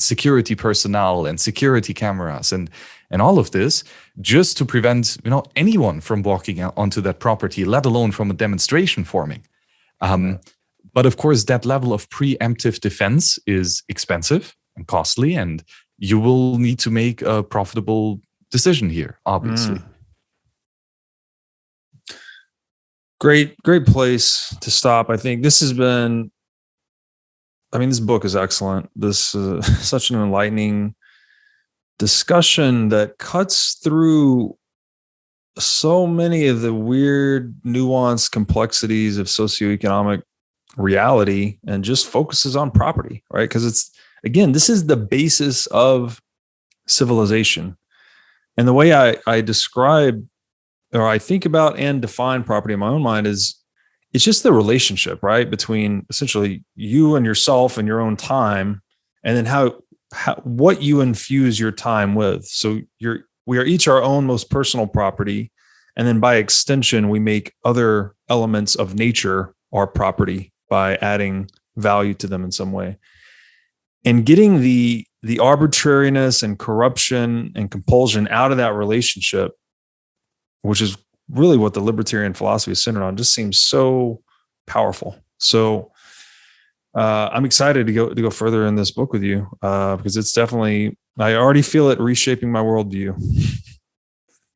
security personnel and security cameras and all of this, just to prevent, you know, anyone from walking out onto that property, let alone from a demonstration forming. But of course, that level of preemptive defense is expensive and costly, and you will need to make a profitable decision here, obviously. Great place to stop. I think this has been, I mean, this book is excellent. This is such an enlightening discussion that cuts through so many of the weird, nuanced complexities of socioeconomic reality and just focuses on property, right? Because it's, again, this is the basis of civilization. And the way I describe, or I think about and define property in my own mind, is it's just the relationship, right, between essentially you and yourself and your own time, and then how what you infuse your time with. So we are each our own most personal property, and then by extension, we make other elements of nature our property by adding value to them in some way. And getting the arbitrariness and corruption and compulsion out of that relationship, which is really what the libertarian philosophy is centered on, just seems so powerful. So I'm excited to go further in this book with you because it's definitely, I already feel it reshaping my worldview.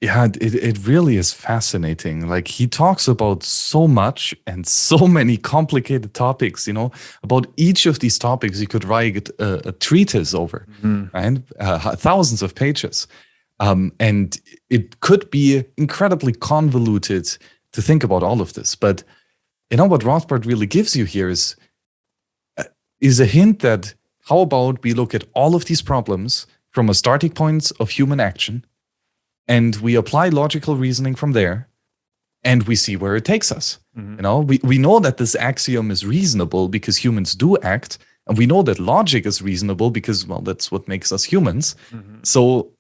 Yeah, it really is fascinating. Like, he talks about so much and so many complicated topics, you know, about each of these topics you could write a treatise over, right? Thousands of pages. And it could be incredibly convoluted to think about all of this. But, you know, what Rothbard really gives you here is a hint that how about we look at all of these problems from a starting point of human action, and we apply logical reasoning from there, and we see where it takes us. You know, we know that this axiom is reasonable because humans do act, and we know that logic is reasonable because, well, that's what makes us humans. So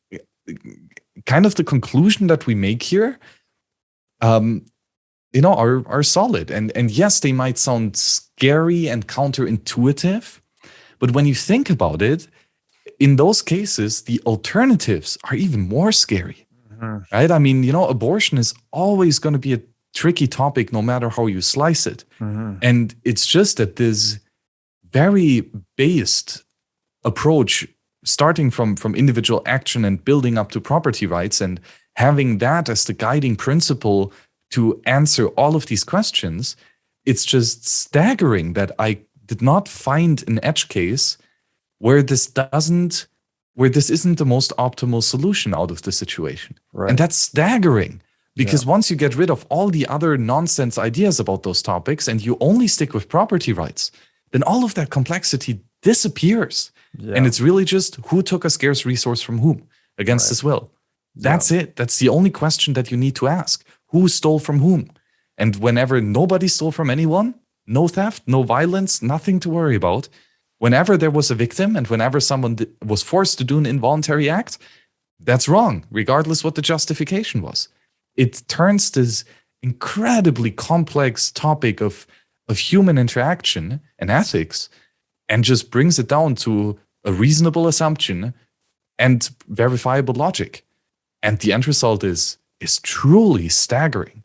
kind of the conclusion that we make here, you know, are solid. And yes, they might sound scary and counterintuitive, but when you think about it, in those cases, the alternatives are even more scary. Right? I mean, you know, abortion is always going to be a tricky topic no matter how you slice it. And it's just that this very based approach, starting from individual action and building up to property rights and having that as the guiding principle to answer all of these questions, it's just staggering that I did not find an edge case where this isn't the most optimal solution out of the situation. Right. And that's staggering. Because once you get rid of all the other nonsense ideas about those topics and you only stick with property rights, then all of that complexity disappears. And it's really just who took a scarce resource from whom against his will. That's it. That's the only question that you need to ask. Who stole from whom? And whenever nobody stole from anyone, no theft, no violence, nothing to worry about. Whenever there was a victim and whenever someone was forced to do an involuntary act, that's wrong, regardless what the justification was. It turns this incredibly complex topic of human interaction and ethics and just brings it down to a reasonable assumption and verifiable logic. And the end result is truly staggering.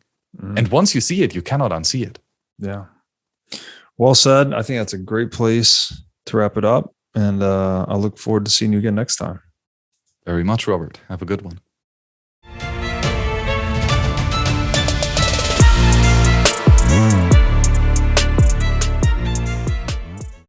And once you see it, you cannot unsee it. Yeah. Well said. I think that's a great place to wrap it up. And I look forward to seeing you again next time. Very much, Robert. Have a good one.